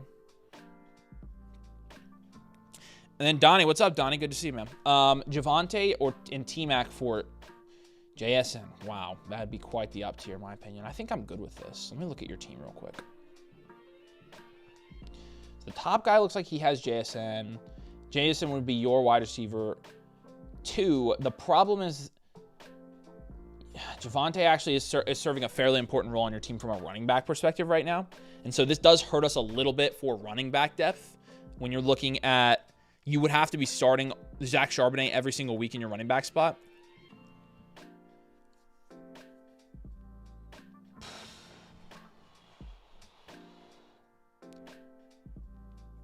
and then Donnie, what's up, Donnie? Good to see you, man. Javonte and T-Mac for JSN. Wow, that'd be quite the up tier, in my opinion. I think I'm good with this. Let me look at your team real quick. The top guy looks like he has JSN. JSN would be your wide receiver 2. The problem is Javonte actually is serving a fairly important role on your team from a running back perspective right now. And so this does hurt us a little bit for running back depth. When you're looking at, you would have to be starting Zach Charbonnet every single week in your running back spot.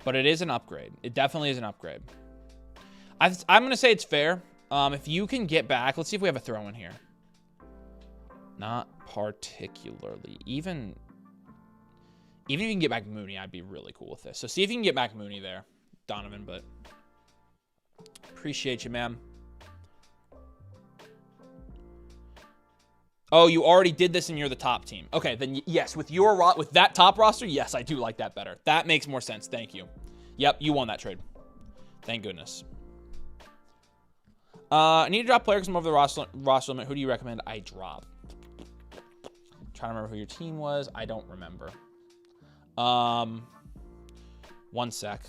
But it is an upgrade. It definitely is an upgrade. I'm going to say it's fair. If you can get back, let's see if we have a throw in here. Not particularly. Even if you can get back Mooney, I'd be really cool with this. So see if you can get back Mooney there, Donovan. But appreciate you, man. Oh, you already did this and you're the top team. Okay, then yes, with that top roster, yes, I do like that better. That makes more sense. Thank you. Yep, you won that trade. Thank goodness. I need to drop players from over the roster limit. Who do you recommend I drop? Trying to remember who your team was. I don't remember. 1 sec.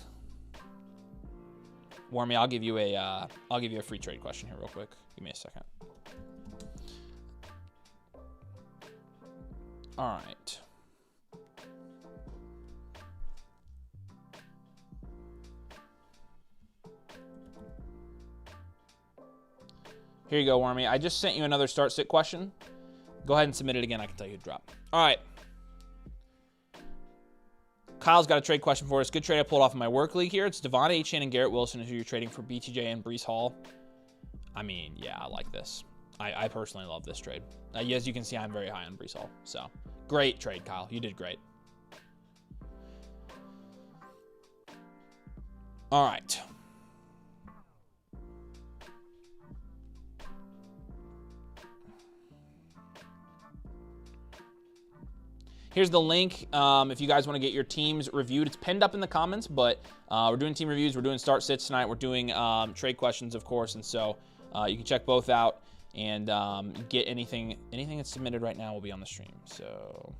Wormy, I'll give you a free trade question here real quick. Give me a second. All right. Here you go, Wormy. I just sent you another start sit question. Go ahead and submit it again. I can tell you to drop. All right. Kyle's got a trade question for us. Good trade I pulled off in my work league here. It's Devon Achane and Garrett Wilson who you're trading for BTJ and Breece Hall. I mean, yeah, I like this. I personally love this trade. As you can see, I'm very high on Breece Hall. So, great trade, Kyle. You did great. All right. Here's the link if you guys want to get your teams reviewed. It's pinned up in the comments, but we're doing team reviews. We're doing start sits tonight. We're doing trade questions, of course, and so you can check both out and get anything that's submitted right now will be on the stream. So,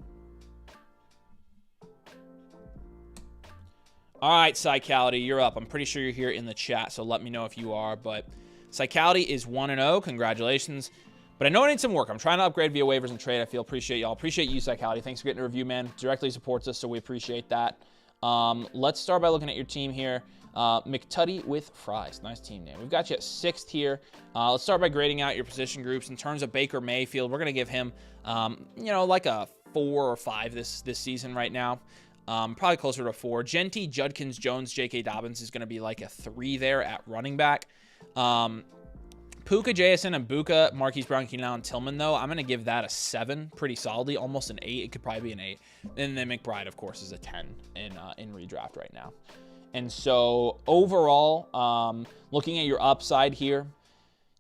all right, Psychality, you're up. I'm pretty sure you're here in the chat, so let me know if you are. But Psychality is 1-0. Congratulations. But I know it needs some work. I'm trying to upgrade via waivers and trade. I feel appreciate y'all. Appreciate you, Psychality. Thanks for getting a review, man. Directly supports us, so we appreciate that. Let's start by looking at your team here. McTuddy with Fries. Nice team name. We've got you at 6th here. Let's start by grading out your position groups. In terms of Baker Mayfield, we're going to give him, like a 4 or 5 this season right now. Probably closer to a 4. Genty, Judkins, Jones, J.K. Dobbins is going to be like a 3 there at running back. Puka, JSN, and Buka, Marquise Brown, Keenan Allen, Tillman, though, I'm going to give that a 7 pretty solidly, almost an 8. It could probably be an 8. And then McBride, of course, is a 10 in redraft right now. And so overall, looking at your upside here,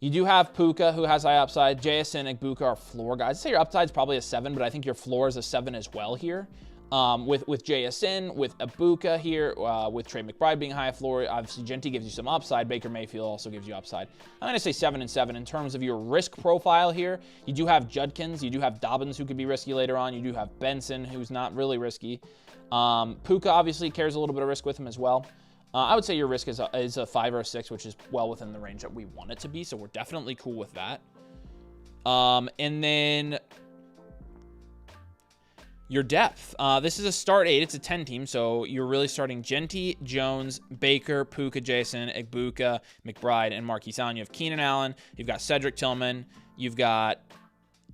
you do have Puka, who has high upside. JSN and Buka are floor guys. I'd say your upside is probably a 7, but I think your floor is a 7 as well here. With JSN, with Ibuka here, with Trey McBride being high floor. Obviously, Genty gives you some upside. Baker Mayfield also gives you upside. I'm going to say 7 and 7 in terms of your risk profile here. You do have Judkins. You do have Dobbins, who could be risky later on. You do have Benson, who's not really risky. Puka obviously carries a little bit of risk with him as well. I would say your risk is a 5 or a 6, which is well within the range that we want it to be. So we're definitely cool with that. And then your depth. This is a start 8. It's a 10 team, so you're really starting Genty, Jones, Baker, Puka, Jason, Ibuka, McBride, and Marquise Allen. You have Keenan Allen. You've got Cedric Tillman. You've got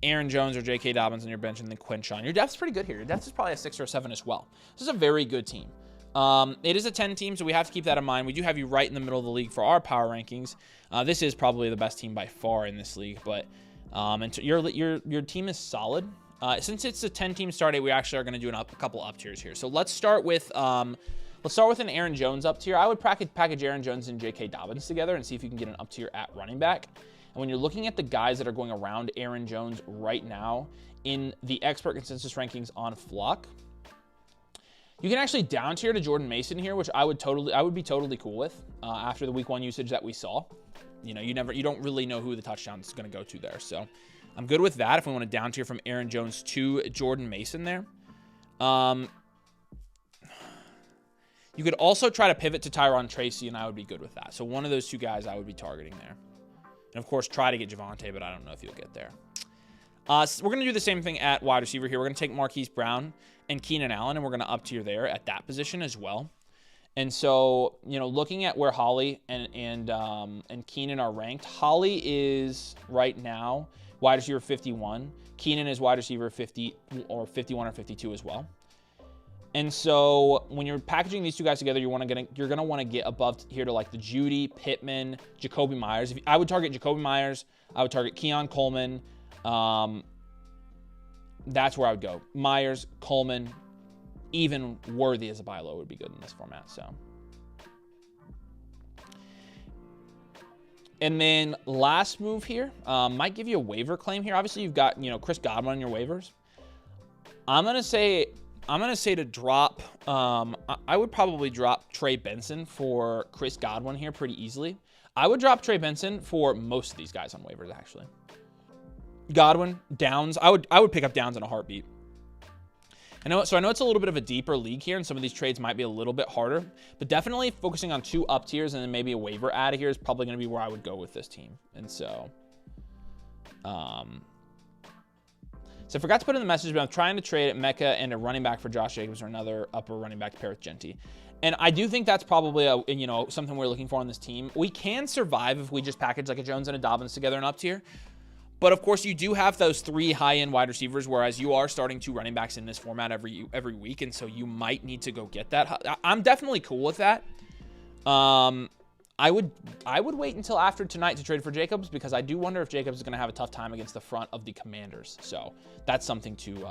Aaron Jones or J.K. Dobbins on your bench, and then Quinshon. Your depth's pretty good here. Your depth is probably a 6 or a 7 as well. This is a very good team. It is a 10 team, so we have to keep that in mind. We do have you right in the middle of the league for our power rankings. This is probably the best team by far in this league, but your team is solid. Since it's a 10-team start 8, we actually are going to do a couple up tiers here. So let's start with an Aaron Jones up tier. I would package Aaron Jones and J.K. Dobbins together and see if you can get an up tier at running back. And when you're looking at the guys that are going around Aaron Jones right now in the expert consensus rankings on Flock, you can actually down tier to Jordan Mason here, which I would be totally cool with after the week 1 usage that we saw. You don't really know who the touchdown is going to go to there. So I'm good with that if we want to down tier from Aaron Jones to Jordan Mason there. You could also try to pivot to Tyron Tracy, and I would be good with that. So one of those 2 guys I would be targeting there. And, of course, try to get Javonte, but I don't know if you'll get there. So we're going to do the same thing at wide receiver here. We're going to take Marquise Brown and Keenan Allen, and we're going to up tier there at that position as well. And so, looking at where Holly and Keenan are ranked, Holly is right now wide receiver 51. Keenan is wide receiver 50 or 51 or 52 as well. And so when you're packaging these 2 guys together, you're going to want to get above here to like the Judy, Pittman, Jacoby Myers. I would target Jacoby Myers. I would target Keon Coleman. That's where I would go. Myers, Coleman, even Worthy as a buy low would be good in this format. So, and then last move here, might give you a waiver claim here. Obviously, you've got Chris Godwin on your waivers. I'm gonna say to drop. I would probably drop Trey Benson for Chris Godwin here pretty easily. I would drop Trey Benson for most of these guys on waivers actually. Godwin, Downs. I would pick up Downs in a heartbeat. I know it's a little bit of a deeper league here, and some of these trades might be a little bit harder, but definitely focusing on 2 up tiers and then maybe a waiver add here is probably going to be where I would go with this team. And so, I forgot to put in the message, but I'm trying to trade Mecca and a running back for Josh Jacobs or another upper running back to pair with Genty. And I do think that's probably something we're looking for on this team. We can survive if we just package like a Jones and a Dobbins together and up tier. But of course, you do have those 3 high-end wide receivers, whereas you are starting 2 running backs in this format every week, and so you might need to go get that. I'm definitely cool with that. I would wait until after tonight to trade for Jacobs, because I do wonder if Jacobs is going to have a tough time against the front of the Commanders. So that's something to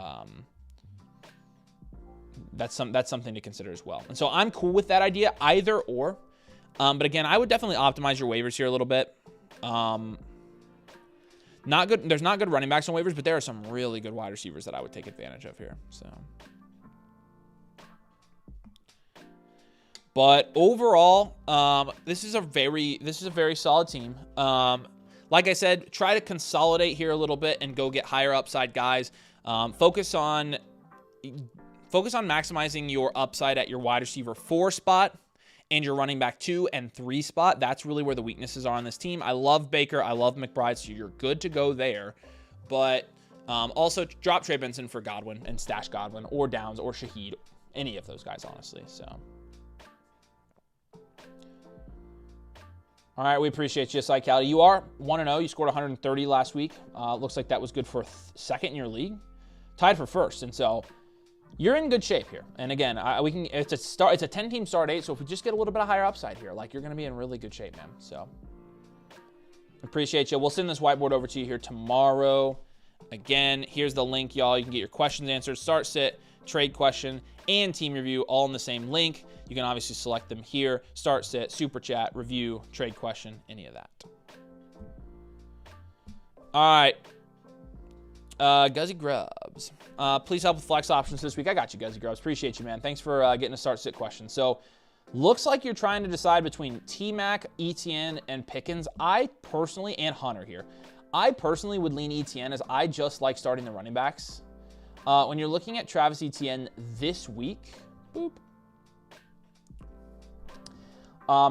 that's something to consider as well. And so I'm cool with that idea, either or. But again, I would definitely optimize your waivers here a little bit. Not good. There's not good running backs on waivers, but there are some really good wide receivers that I would take advantage of here. So, but overall, this is a very solid team. Like I said, try to consolidate here a little bit and go get higher upside guys. Focus on maximizing your upside at your wide receiver 4 spot and your running back 2 and 3 spot. That's really where the weaknesses are on this team. I love Baker. I love McBride, so you're good to go there. But also drop Trey Benson for Godwin and stash Godwin or Downs or Shaheed. Any of those guys, honestly. So, all right, we appreciate you, Psychality. You are 1-0. You scored 130 last week. Looks like that was good for second in your league. Tied for first, and so you're in good shape here. And again, it's a 10-team start 8, so if we just get a little bit of higher upside here, like, you're going to be in really good shape, man. So appreciate you. We'll send this whiteboard over to you here tomorrow. Again, here's the link, y'all. You can get your questions answered, start, sit, trade question, and team review all in the same link. You can obviously select them here: start, sit, super chat, review, trade question, any of that. All right. Guzzy Grubbs. Please help with flex options this week. I got you, Guzzy Grubbs. Appreciate you, man. Thanks for getting a start sit question. So, looks like you're trying to decide between T-Mac, Etienne, and Pickens. I personally, and Hunter here, I personally would lean Etienne, as I just like starting the running backs. When you're looking at Travis Etienne this week, boop.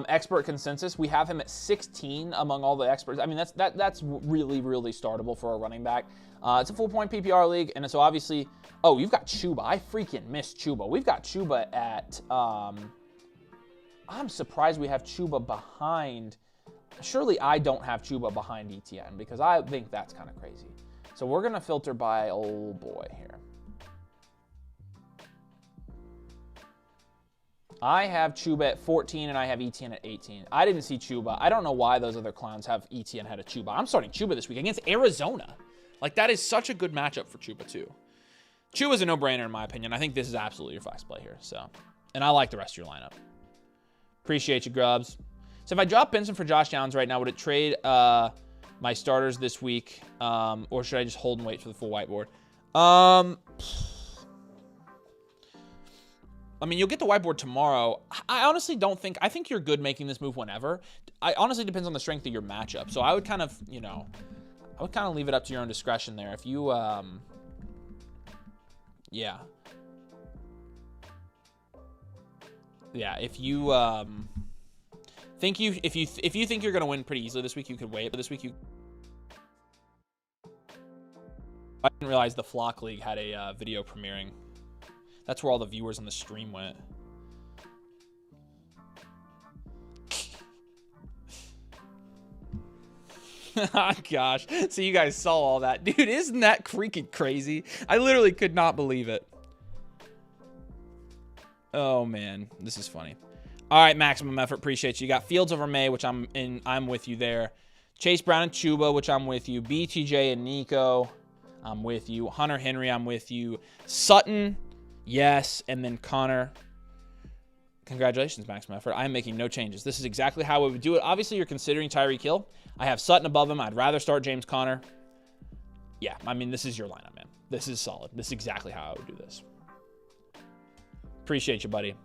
Expert consensus, we have him at 16 among all the experts. I mean, that's really, really startable for a running back. It's a full-point PPR league, and so obviously, oh, you've got Chuba. I freaking missed Chuba. We've got Chuba at, I'm surprised we have Chuba behind. Surely I don't have Chuba behind ETN, because I think that's kind of crazy. So we're going to filter by old boy here. I have Chuba at 14, and I have Etienne at 18. I didn't see Chuba. I don't know why those other clowns have Etienne ahead of Chuba. I'm starting Chuba this week against Arizona. Like, that is such a good matchup for Chuba, too. Chuba's a no-brainer, in my opinion. I think this is absolutely your flex play here. So, and I like the rest of your lineup. Appreciate you, Grubbs. So if I drop Benson for Josh Downs right now, would it trade my starters this week? Or should I just hold and wait for the full whiteboard? I mean, you'll get the whiteboard tomorrow. I honestly don't think... I think you're good making this move whenever. I honestly depends on the strength of your matchup. So I would kind of, I would kind of leave it up to your own discretion there. If you, yeah. Yeah, if you, if you think you're going to win pretty easily this week, you could wait. But this week, I didn't realize the Flock League had a video premiering. That's where all the viewers on the stream went. Oh, gosh. So you guys saw all that. Dude, isn't that freaking crazy? I literally could not believe it. Oh, man. This is funny. All right, maximum effort. Appreciate you. You got Fields over May, which I'm with you there. Chase Brown and Chuba, which I'm with you. BTJ and Nico, I'm with you. Hunter Henry, I'm with you. Sutton, yes. And then Connor. Congratulations, maximum effort. I am making no changes. This is exactly how we would do it. Obviously, you're considering Tyreek Hill. I have Sutton above him. I'd rather start James Conner. Yeah, I mean, this is your lineup, man. This is solid. This is exactly how I would do this. Appreciate you, buddy.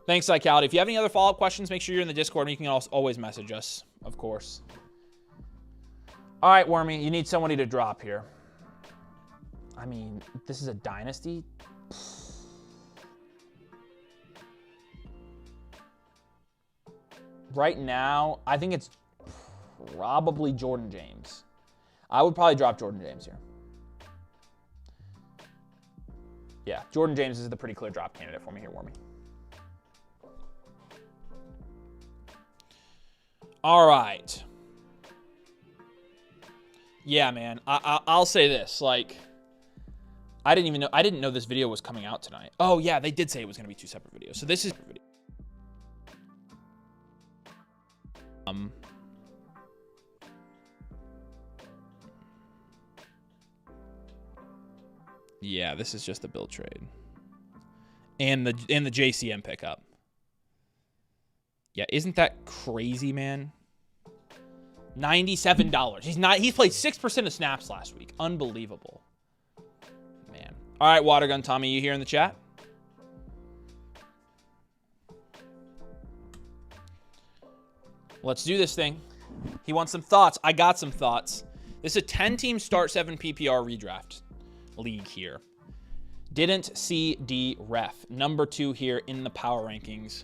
Thanks, Psychality. If you have any other follow-up questions, make sure you're in the Discord, and you can always message us, of course. All right, Wormy, you need somebody to drop here. I mean, this is a dynasty. Right now, I think it's probably Jordan James. I would probably drop Jordan James here. Yeah, Jordan James is the pretty clear drop candidate for me here, Warmy. All right. Yeah, man. I'll say this. Like, I didn't know this video was coming out tonight. Oh, yeah, they did say it was going to be 2 separate videos. So this is yeah, this is just a build trade. And the JCM pickup. Yeah, isn't that crazy, man? $97. He's played 6% of snaps last week. Unbelievable. Man. All right, Watergun Tommy, you here in the chat? Let's do this thing. He wants some thoughts. I got some thoughts. This is a 10-team start 7 PPR redraft league here. Didn't see D ref. Number 2 here in the power rankings.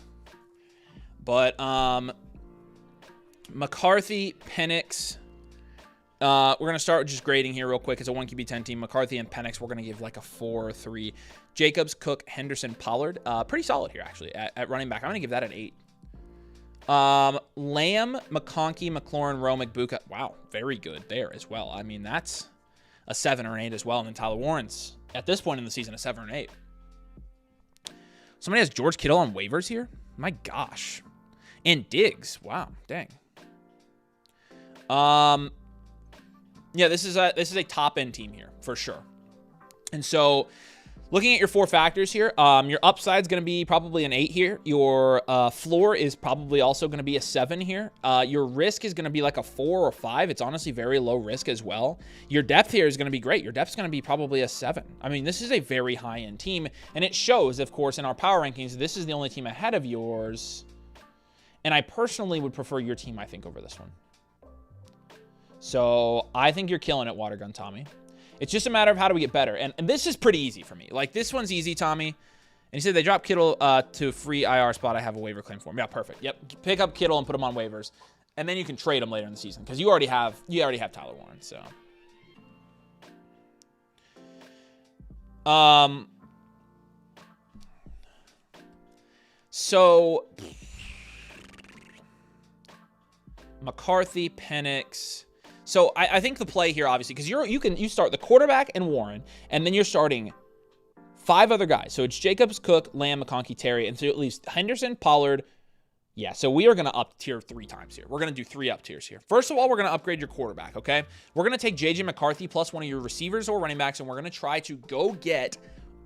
But McCarthy, Penix. We're going to start with just grading here real quick. It's a 1 QB 10 team. McCarthy and Penix, we're going to give like a 4 or 3. Jacobs, Cook, Henderson, Pollard. Pretty solid here, actually, at running back. I'm going to give that an 8. Lamb, McConkey, McLaurin, Rowe, McBuka. Wow, very good there as well. I mean, that's a 7 or an 8 as well. And then Tyler Warren's, at this point in the season, a 7 or an 8. Somebody has George Kittle on waivers here? My gosh. And Diggs. Wow, dang. Yeah, this is a top-end team here, for sure. And so, looking at your 4 factors here, your upside is going to be probably an 8 here. Your floor is probably also going to be a 7 here. Your risk is going to be like a 4 or 5. It's honestly very low risk as well. Your depth here is going to be great. Your depth is going to be probably a 7. I mean, this is a very high-end team, and it shows, of course, in our power rankings, this is the only team ahead of yours. And I personally would prefer your team, I think, over this one. So I think you're killing it, Watergun Tommy. It's just a matter of how do we get better. And this is pretty easy for me. Like, this one's easy, Tommy. And he said they dropped Kittle to free IR spot. I have a waiver claim for him. Yeah, perfect. Yep. Pick up Kittle and put him on waivers. And then you can trade him later in the season because you already have Tyler Warren. So McCarthy, Penix. So I think the play here, obviously, because you start the quarterback and Warren, and then you're starting 5 other guys. So it's Jacobs, Cook, Lamb, McConkey, Terry, and so at least Henderson, Pollard. Yeah, so we are going to up tier 3 times here. We're going to do 3 up tiers here. First of all, we're going to upgrade your quarterback, okay? We're going to take J.J. McCarthy plus one of your receivers or running backs, and we're going to try to go get,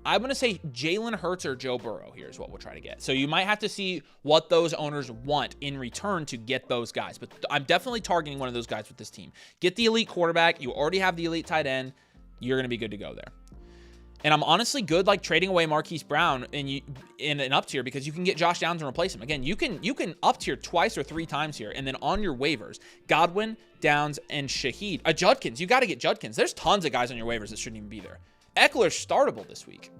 I'm going to say Jalen Hurts or Joe Burrow here is what we'll try to get. So you might have to see what those owners want in return to get those guys. But I'm definitely targeting one of those guys with this team. Get the elite quarterback. You already have the elite tight end. You're going to be good to go there. And I'm honestly good like trading away Marquise Brown in an up tier because you can get Josh Downs and replace him. Again, you can up tier twice or 3 times here. And then on your waivers, Godwin, Downs, and Shaheed. Judkins. You got to get Judkins. There's tons of guys on your waivers that shouldn't even be there. Eckler's startable this week.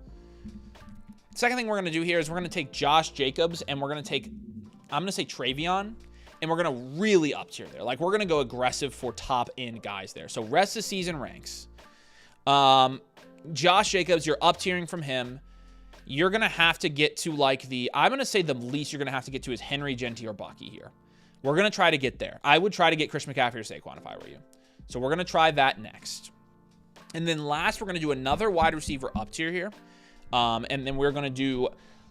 Second thing we're going to do here is we're going to take Josh Jacobs and we're going to take, I'm going to say Travion, and we're going to really up tier there. Like, we're going to go aggressive for top end guys there. So rest of season ranks. Josh Jacobs, you're up tiering from him. You're going to have to get to like I'm going to say the least you're going to have to get to is Henry, Genti, or Bucky here. We're going to try to get there. I would try to get Chris McCaffrey or Saquon if I were you. So we're going to try that next. And then last, we're going to do another wide receiver up tier here. And then we're going to do,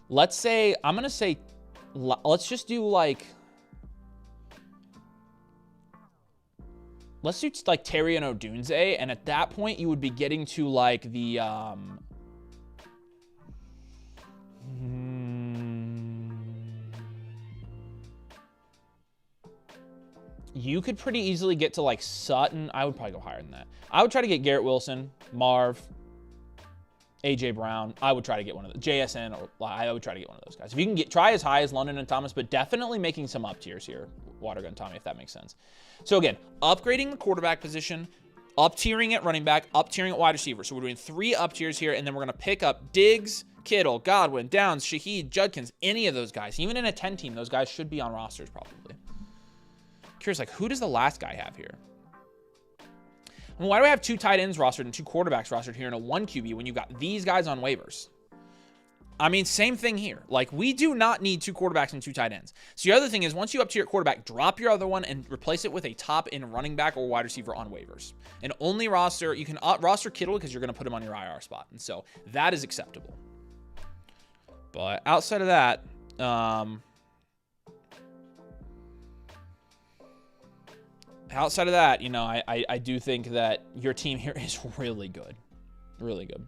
let's say, I'm going to say, let's just do like, let's do like Terry and Odunze. And at that point, you would be getting to like the, you could pretty easily get to like Sutton. I would probably go higher than that. I would try to get Garrett Wilson, Marv, AJ Brown. I would try to get one of the JSN, or I would try to get one of those guys. If you can try as high as London and Thomas, but definitely making some up tiers here, Watergun Tommy, if that makes sense. So again, upgrading the quarterback position, up tiering at running back, up tiering at wide receiver. So we're doing 3 up tiers here, and then we're going to pick up Diggs, Kittle, Godwin, Downs, Shaheed, Judkins, any of those guys. Even in a 10 team, those guys should be on rosters probably. Curious, like, who does the last guy have here? I mean, why do I have 2 tight ends rostered and 2 quarterbacks rostered here in a 1 QB when you've got these guys on waivers? I mean, same thing here. Like, we do not need 2 quarterbacks and 2 tight ends. So the other thing is, once you up to your quarterback, drop your other one and replace it with a top end running back or wide receiver on waivers. And only roster, you can roster Kittle because you're going to put him on your IR spot. And so that is acceptable. But outside of that, you know, I do think that your team here is really good. Really good.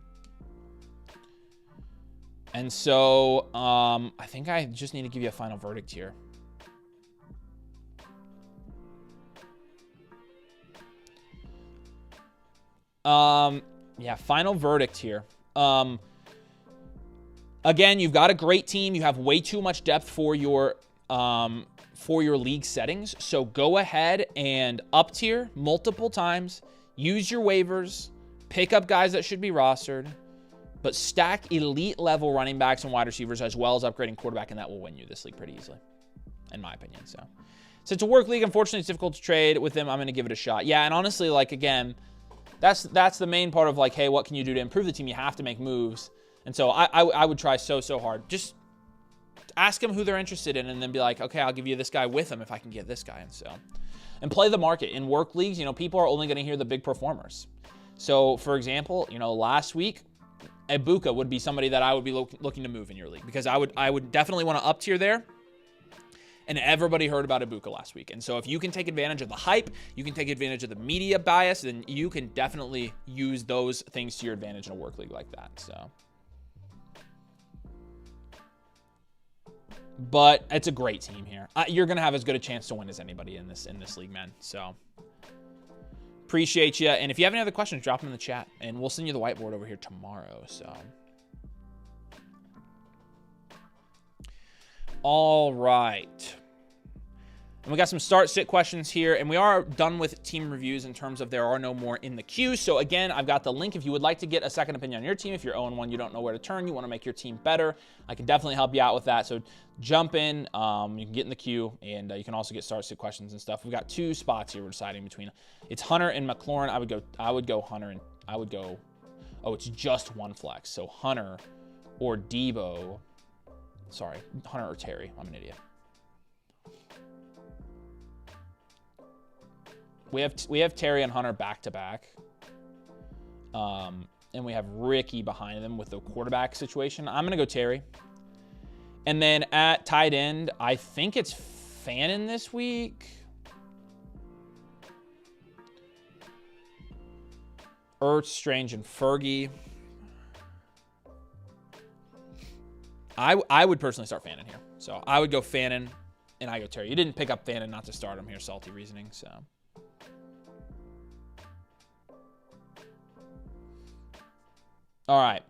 And so I think I just need to give you a final verdict here. Yeah, final verdict here. Again, you've got a great team. You have way too much depth for your league settings. So go ahead and up tier multiple times. Use your waivers. Pick up guys that should be rostered. But stack elite level running backs and wide receivers as well as upgrading quarterback, and that will win you this league pretty easily, in my opinion. So since it's a work league, unfortunately, it's difficult to trade with them. I'm going to give it a shot. Yeah, and honestly, like, again, that's the main part of, like, hey, what can you do to improve the team? You have to make moves. And so I would try so hard. Just ask them who they're interested in and then be like, okay, I'll give you this guy with them if I can get this guy. And play the market. In work leagues, you know, people are only going to hear the big performers. So, for example, you know, last week, Ibuka would be somebody that I would be looking to move in your league because I would definitely want to up tier there. And everybody heard about Ibuka last week. And so if you can take advantage of the hype, you can take advantage of the media bias, then you can definitely use those things to your advantage in a work league like that. So, but it's a great team here. You're going to have as good a chance to win as anybody in this league, man. So appreciate you. And if you have any other questions, drop them in the chat and we'll send you the whiteboard over here tomorrow. So, all right. And we got some start sit questions here, and we are done with team reviews in terms of there are no more in the queue. So again, I've got the link if you would like to get a second opinion on your team. If you're 0-1, you don't know where to turn, you want to make your team better, I can definitely help you out with that. So jump in, you can get in the queue, and you can also get start sit questions and stuff. We've got 2 spots here we're deciding between. It's Hunter and McLaurin. I would go Hunter, and I would go, oh, it's just 1 flex. So Hunter or Debo. Sorry, Hunter or Terry. I'm an idiot. We have Terry and Hunter back to back. And we have Ricky behind them with the quarterback situation. I'm going to go Terry. And then at tight end, I think it's Fannin this week. Ertz, Strange, and Fergie. I would personally start Fannin here. So I would go Fannin, and I go Terry. You didn't pick up Fannin not to start him here, salty reasoning, so. All right.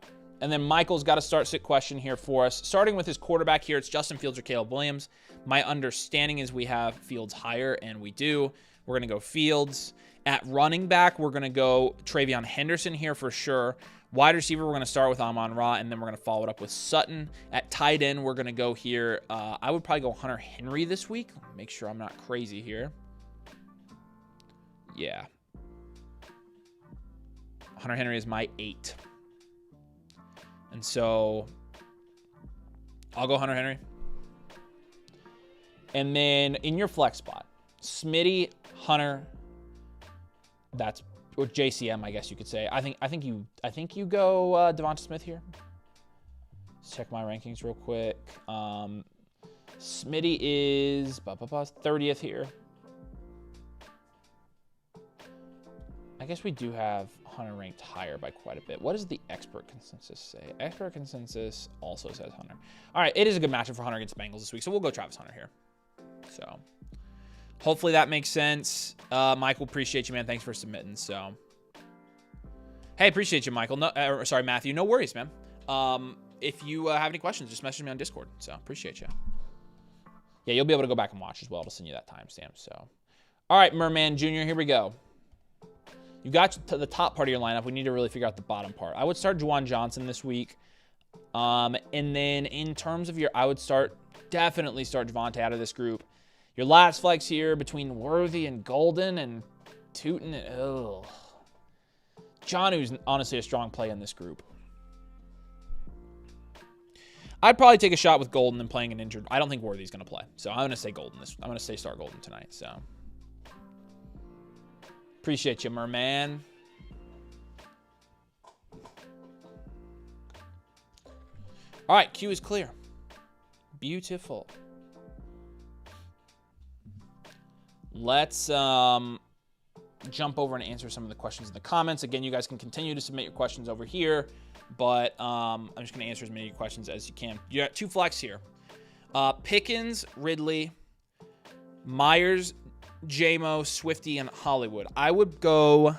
And then Michael's got a start sit question here for us. Starting with his quarterback here, it's Justin Fields or Caleb Williams. My understanding is we have Fields higher, and we do. We're going to go Fields. At running back, we're going to go Travion Henderson here for sure. Wide receiver, we're going to start with Amon-Ra, and then we're going to follow it up with Sutton. At tight end, we're going to go here. I would probably go Hunter Henry this week. Make sure I'm not crazy here. Yeah. Hunter Henry is my 8. And so I'll go Hunter Henry. And then in your flex spot, Smitty, Hunter, that's or JCM, I guess you could say. I think you go Devonta Smith here. Let's check my rankings real quick. Smitty is 30th here. I guess we do have Hunter ranked higher by quite a bit. What does the expert consensus say? Expert consensus also says Hunter. All right, it is a good matchup for Hunter against Bengals this week, so we'll go Travis Hunter here. So hopefully that makes sense. Michael, appreciate you, man. Thanks for submitting. So, hey, appreciate you, Michael. No, sorry, Matthew. No worries, man. If you have any questions, just message me on Discord. So appreciate you. Yeah, you'll be able to go back and watch as well. I'll send you that timestamp. So, all right, Merman Jr., here we go. You got to the top part of your lineup. We need to really figure out the bottom part. I would start Juwan Johnson this week. And then in terms of I would definitely start Javonte out of this group. Your last flex here between Worthy and Golden and Tootin. Ugh. Jonu's honestly a strong play in this group. I'd probably take a shot with Golden and playing an injured. I don't think Worthy's going to play. So I'm going to say Golden. I'm going to say start Golden tonight. So appreciate you, merman. All right, queue is clear. Beautiful. Let's jump over and answer some of the questions in the comments. Again, you guys can continue to submit your questions over here, but I'm just going to answer as many questions as you can. You got 2 flex here. Pickens, Ridley, Myers, JMO, Swifty, and Hollywood. I would go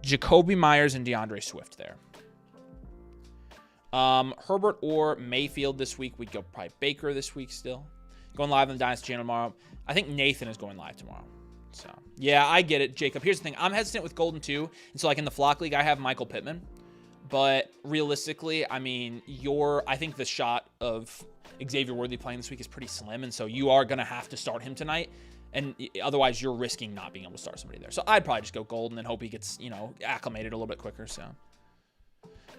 Jacoby Myers and DeAndre Swift there. Herbert or Mayfield this week. We'd go probably Baker this week still. Going live on the Dynasty channel tomorrow. I think Nathan is going live tomorrow. So, yeah, I get it, Jacob. Here's the thing. I'm hesitant with Golden too. And so, like, in the Flock League, I have Michael Pittman. But realistically, I mean, I think the shot of Xavier Worthy playing this week is pretty slim. And so, you are going to have to start him tonight. And otherwise, you're risking not being able to start somebody there. So, I'd probably just go Golden and hope he gets, acclimated a little bit quicker. So,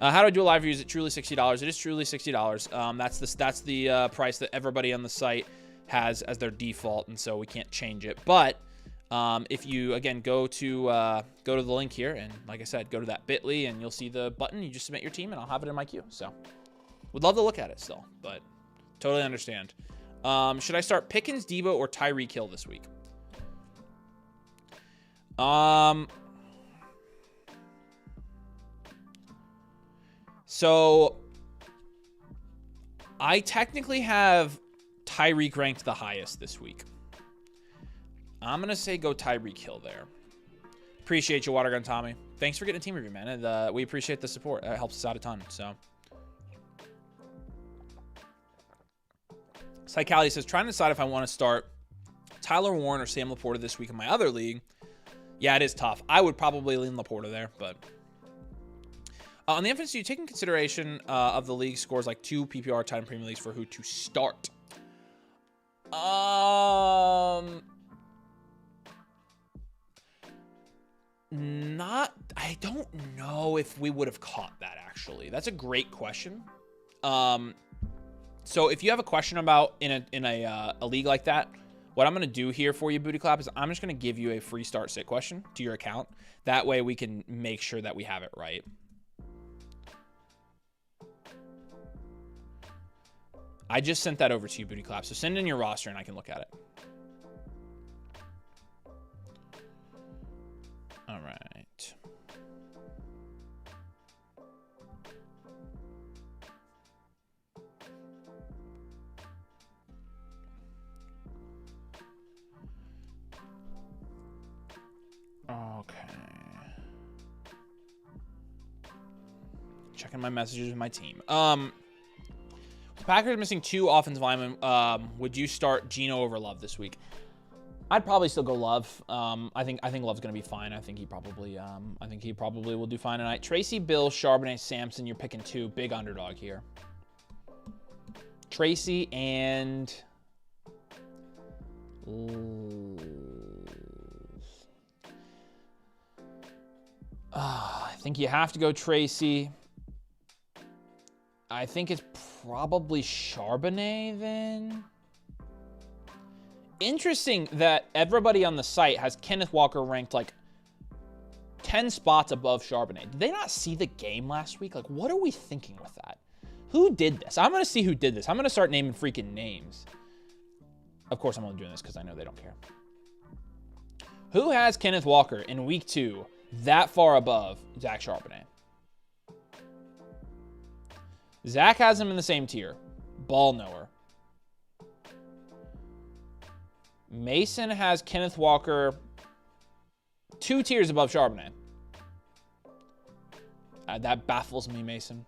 how do I do a live review? Is it truly $60? It is truly $60. That's the price that everybody on the site has as their default, and so we can't change it. But if you again go to the link here, and like I said, go to that bit.ly, and you'll see the button. You just submit your team, and I'll have it in my queue. So would love to look at it still, but totally understand. Should I start Pickens, Debo, or Tyreek Hill this week? So I technically have Tyreek ranked the highest this week. I'm going to say go Tyreek Hill there. Appreciate you, Watergun Tommy. Thanks for getting a team review, man. And we appreciate the support. It helps us out a ton. So, Psychality says, trying to decide if I want to start Tyler Warren or Sam Laporta this week in my other league. Yeah, it is tough. I would probably lean Laporta there, but... on the inference, do you take in consideration of the league scores like 2 PPR time premium leagues for who to start? I don't know if we would have caught that, actually. That's a great question. So if you have a question about in a league like that, what I'm going to do here for you, Booty Clap, is I'm just going to give you a free start sit question to your account. That way we can make sure that we have it right. I just sent that over to you, Booty Clap. So send in your roster and I can look at it. All right. Okay. Checking my messages with my team. Packers missing 2 offensive linemen. Would you start Geno over Love this week? I'd probably still go Love. I think Love's gonna be fine. I think he probably will do fine tonight. Tracy, Bill, Charbonnet, Sampson. You're picking 2. Big underdog here. Tracy and I think you have to go Tracy. I think it's probably Charbonnet then. Interesting that everybody on the site has Kenneth Walker ranked like 10 spots above Charbonnet. Did they not see the game last week? Like, what are we thinking with that? Who did this? I'm going to see who did this. I'm going to start naming freaking names. Of course, I'm only doing this because I know they don't care. Who has Kenneth Walker in week 2 that far above Zach Charbonnet? Zach has him in the same tier. Ball knower. Mason has Kenneth Walker 2 tiers above Charbonnet. That baffles me, Mason.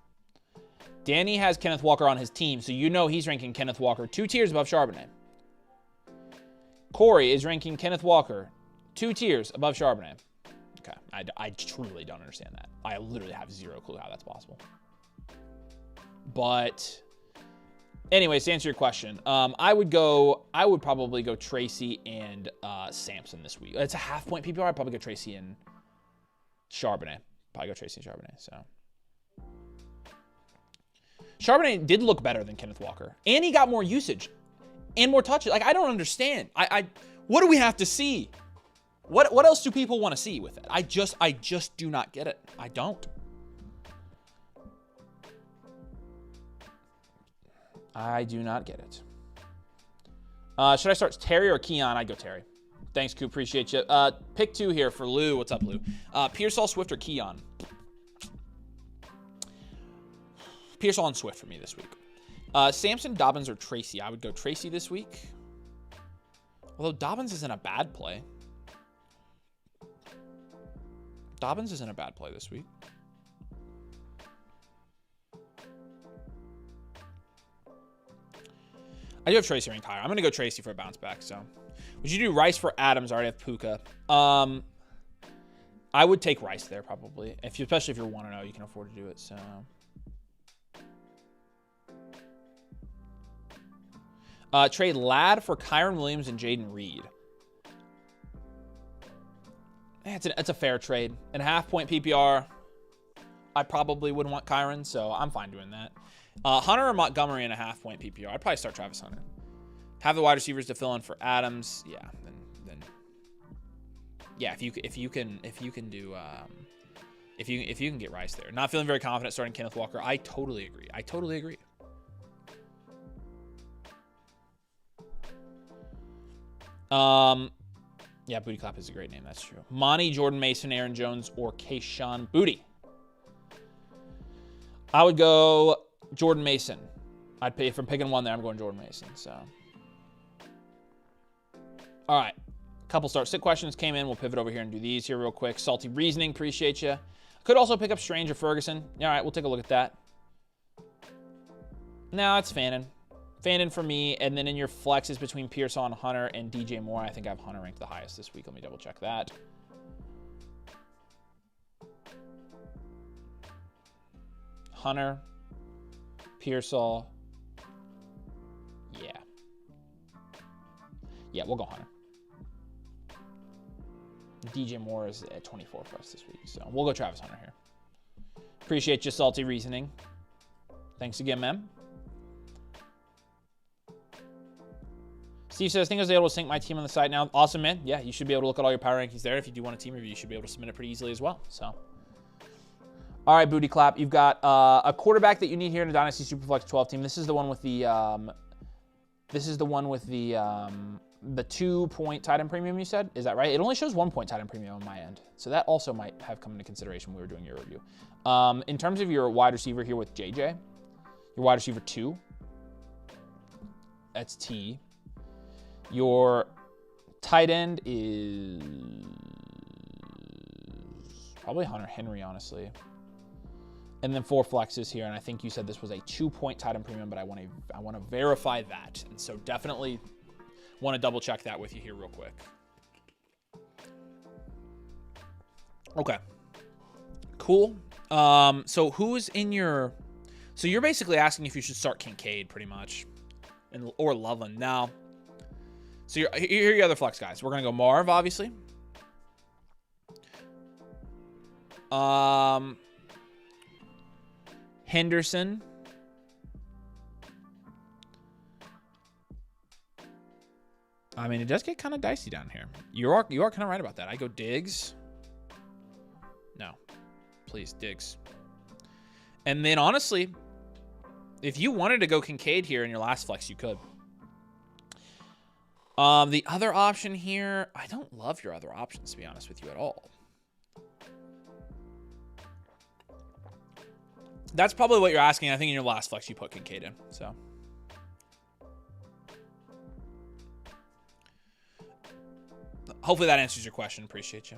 Danny has Kenneth Walker on his team, so you know he's ranking Kenneth Walker 2 tiers above Charbonnet. Corey is ranking Kenneth Walker 2 tiers above Charbonnet. Okay, I truly don't understand that. I literally have 0 clue how that's possible. But anyways, to answer your question, I would probably go Tracy and Sampson this week. It's a half-point PPR. I'd probably go Tracy and Charbonnet. So Charbonnet did look better than Kenneth Walker. And he got more usage and more touches. Like, I don't understand. What do we have to see? What else do people want to see with it? I just do not get it. I don't. I do not get it. Should I start Terry or Keon? I'd go Terry. Thanks, Coop. Appreciate you. Pick 2 here for Lou. What's up, Lou? Pearsall, Swift, or Keon? Pearsall and Swift for me this week. Samson, Dobbins, or Tracy? I would go Tracy this week. Although Dobbins isn't a bad play. Dobbins isn't a bad play this week. I do have Tracy ranked higher. I'm going to go Tracy for a bounce back. So, would you do Rice for Adams? I already have Puka. I would take Rice there probably. Especially if you're 1-0, you can afford to do it. So, trade Ladd for Kyron Williams and Jaden Reed. It's a fair trade. In a half-point PPR, I probably wouldn't want Kyron, so I'm fine doing that. Hunter or Montgomery in a half-point PPR. I'd probably start Travis Hunter. Have the wide receivers to fill in for Adams. Yeah, then yeah. If you can get Rice there. Not feeling very confident starting Kenneth Walker. I totally agree. Yeah, Booty Clap is a great name. That's true. Monty, Jordan Mason, Aaron Jones, or Kayshawn Booty. I would go Jordan Mason. I'd pay if I'm picking one there. I'm going Jordan Mason. So, all right. Couple start-sit questions came in. We'll pivot over here and do these here real quick. Salty Reasoning, appreciate you. Could also pick up Strange or Ferguson. All right, we'll take a look at that. No, it's Fannin. Fannin for me, and then in your flexes between Pearsall and Hunter and DJ Moore, I think I have Hunter ranked the highest this week. Let me double check that. Hunter, Pearsall. Yeah, we'll go Hunter. DJ Moore is at 24 for us this week, so we'll go Travis Hunter here. Appreciate your salty reasoning. Thanks again, man. Steve says, I think I was able to sync my team on the site now. Awesome, man. Yeah, you should be able to look at all your power rankings there. If you do want a team review, you should be able to submit it pretty easily as well. So, all right, Booty Clap. You've got a quarterback that you need here in a Dynasty Superflex 12 team. This is the one with the the 2-point tight end premium you said. Is that right? It only shows 1-point tight end premium on my end. So that also might have come into consideration when we were doing your review. In terms of your wide receiver here with JJ, your wide receiver 2, that's T. Your tight end is probably Hunter Henry, honestly. And then 4 flexes here, and I think you said this was a 2-point tight end premium, but I want to verify that. And so definitely want to double check that with you here real quick. Okay. Cool. So who's in your... So you're basically asking if you should start Kincaid pretty much, or Loveland. Now, so here are your other flex guys. We're going to go Marv, obviously. Henderson. I mean, it does get kind of dicey down here. You are kind of right about that. I go Diggs. No. Please, Diggs. And then, honestly, if you wanted to go Kincaid here in your last flex, you could. The other option here, I don't love your other options, to be honest with you, at all. That's probably what you're asking. I think in your last flex, you put Kincaid in. So, hopefully that answers your question. Appreciate you.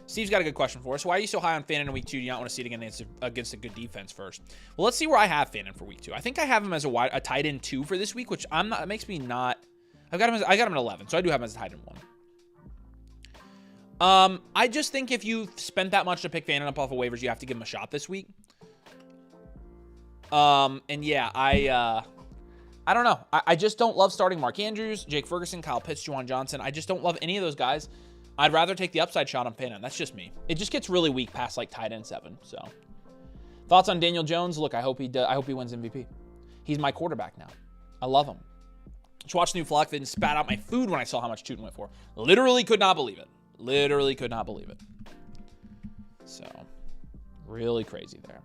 Steve's got a good question for us. Why are you so high on Fannin in week 2? Do you not want to see it against a good defense first? Well, let's see where I have Fannin for week 2. I think I have him as a tight end 2 for this week, which I'm not. It makes me not. I got him at 11, so I do have him as a tight end 1. I just think if you spent that much to pick Fannin up off of waivers, you have to give him a shot this week. And yeah, I don't know. I just don't love starting Mark Andrews, Jake Ferguson, Kyle Pitts, Juwan Johnson. I just don't love any of those guys. I'd rather take the upside shot on Fannin. That's just me. It just gets really weak past like tight end 7. So Thoughts on Daniel Jones? Look, I hope he wins MVP. He's my quarterback now. I love him. Just watched the new Flock and spat out my food when I saw how much Tootin went for. Literally could not believe it. Literally could not believe it. So, really crazy there.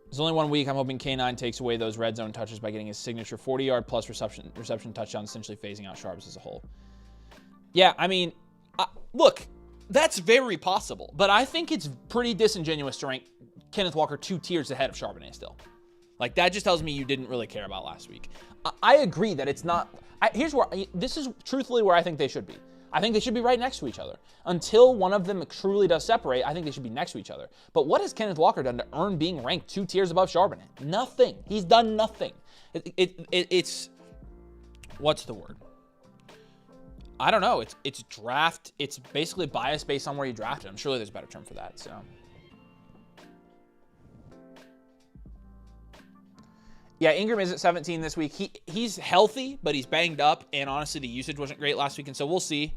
There's only 1 week. I'm hoping K9 takes away those red zone touches by getting his signature 40-yard plus reception touchdown, essentially phasing out Sharps as a whole. Yeah, I mean, look, that's very possible. But I think it's pretty disingenuous to rank Kenneth Walker 2 tiers ahead of Charbonnet still. Like, that just tells me you didn't really care about last week. I agree that it's not... this is truthfully where I think they should be. I think they should be right next to each other. Until one of them truly does separate, I think they should be next to each other. But what has Kenneth Walker done to earn being ranked 2 tiers above Charbonnet? Nothing. He's done nothing. It's what's the word? I don't know. It's draft. It's basically bias based on where you drafted him. Surely there's a better term for that. So. Yeah, Ingram is at 17 this week. He's healthy, but he's banged up, and honestly, the usage wasn't great last week, and so we'll see.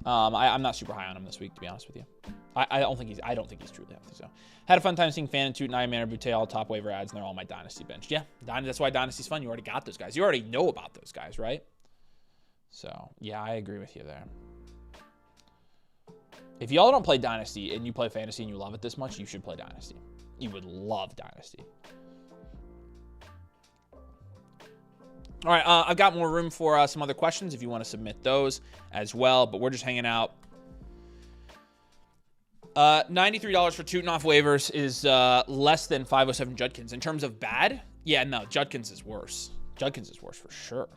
I'm not super high on him this week, to be honest with you. I don't think he's truly healthy. So, had a fun time seeing Fan and Toot and Iron Man Butte all top waiver ads, and they're all my Dynasty bench. Yeah, that's why Dynasty's fun. You already got those guys. You already know about those guys, right? So, yeah, I agree with you there. If y'all don't play Dynasty and you play Fantasy and you love it this much, you should play Dynasty. You would love Dynasty. All right, I've got more room for some other questions if you want to submit those as well, but we're just hanging out. $93 for Tootin off waivers is less than 507 Judkins. In terms of bad, yeah, no, Judkins is worse. Judkins is worse for sure.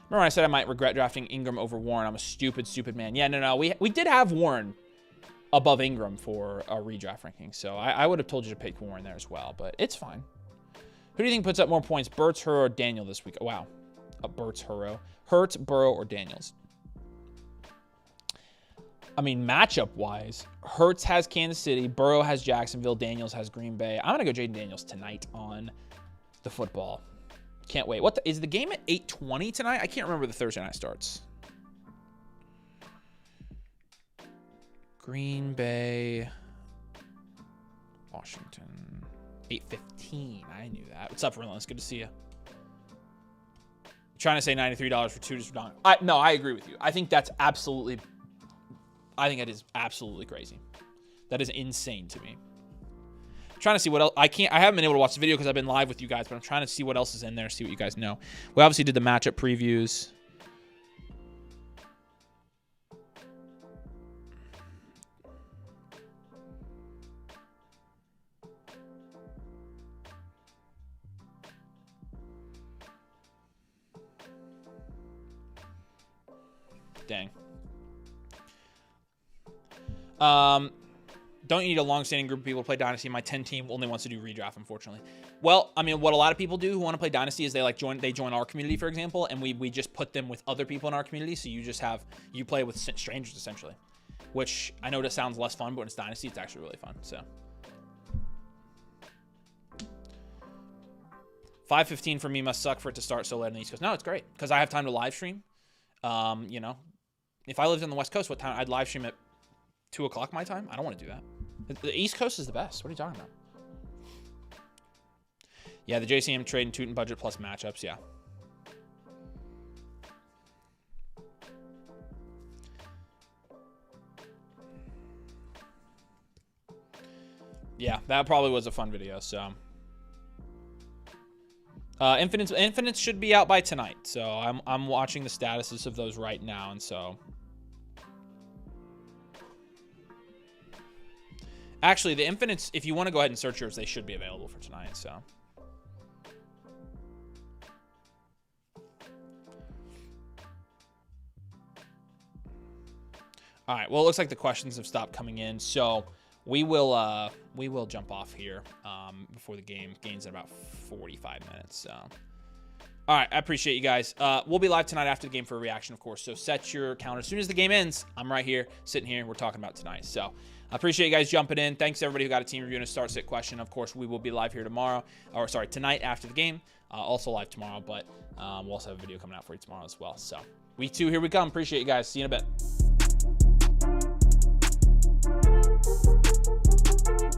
Remember when I said I might regret drafting Ingram over Warren? I'm a stupid man. Yeah, no, we did have Warren above Ingram for a redraft ranking, so I would have told you to pick Warren there as well, but it's fine. Who do you think puts up more points, Burts, Hurrow, or Daniel this week? Oh, wow. Burts, Hurrow. Hurts, Burrow, or Daniels? I mean, matchup-wise, Hurts has Kansas City, Burrow has Jacksonville, Daniels has Green Bay. I'm going to go Jaden Daniels tonight on the football. Can't wait. Is the game at 8:20 tonight? I can't remember the Thursday night starts. Green Bay, Washington, 8:15. I knew that. What's up, Relentless? Good to see you. Trying to say $93 for Toot is wrong. No, I agree with you. I think that is absolutely crazy. That is insane to me. I'm trying to see what else. I haven't been able to watch the video because I've been live with you guys, but I'm trying to see what else is in there, see what you guys know. We obviously did the matchup previews. Dang. Don't you need a long-standing group of people to play Dynasty? My 10 team only wants to do redraft, unfortunately. Well, I mean, what a lot of people do who want to play Dynasty is they join our community, for example, and we just put them with other people in our community. So you play with strangers essentially, which I know that sounds less fun, but when it's Dynasty, it's actually really fun. So 5:15 for me must suck for it to start so late on the East Coast. No, it's great because I have time to live stream. You know, if I lived on the West Coast, what time I'd live stream at 2 o'clock my time? I don't want to do that. The East Coast is the best. What are you talking about? Yeah, the JCM trade and Tootin budget plus matchups. Yeah. Yeah, that probably was a fun video. So, Infinites should be out by tonight. So I'm watching the statuses of those right now, and so. Actually, the Infinites, if you want to go ahead and search yours, they should be available for tonight, so. All right, well, it looks like the questions have stopped coming in, so we will jump off here before the game gains in about 45 minutes, so. All right, I appreciate you guys. We'll be live tonight after the game for a reaction, of course, so set your calendar. As soon as the game ends, I'm right here, sitting here, we're talking about tonight, so. I appreciate you guys jumping in. Thanks to everybody who got a team review and a start-sit question. Of course, we will be live here tonight after the game. Also live tomorrow, but we'll also have a video coming out for you tomorrow as well. So, week 2, here we come. Appreciate you guys. See you in a bit.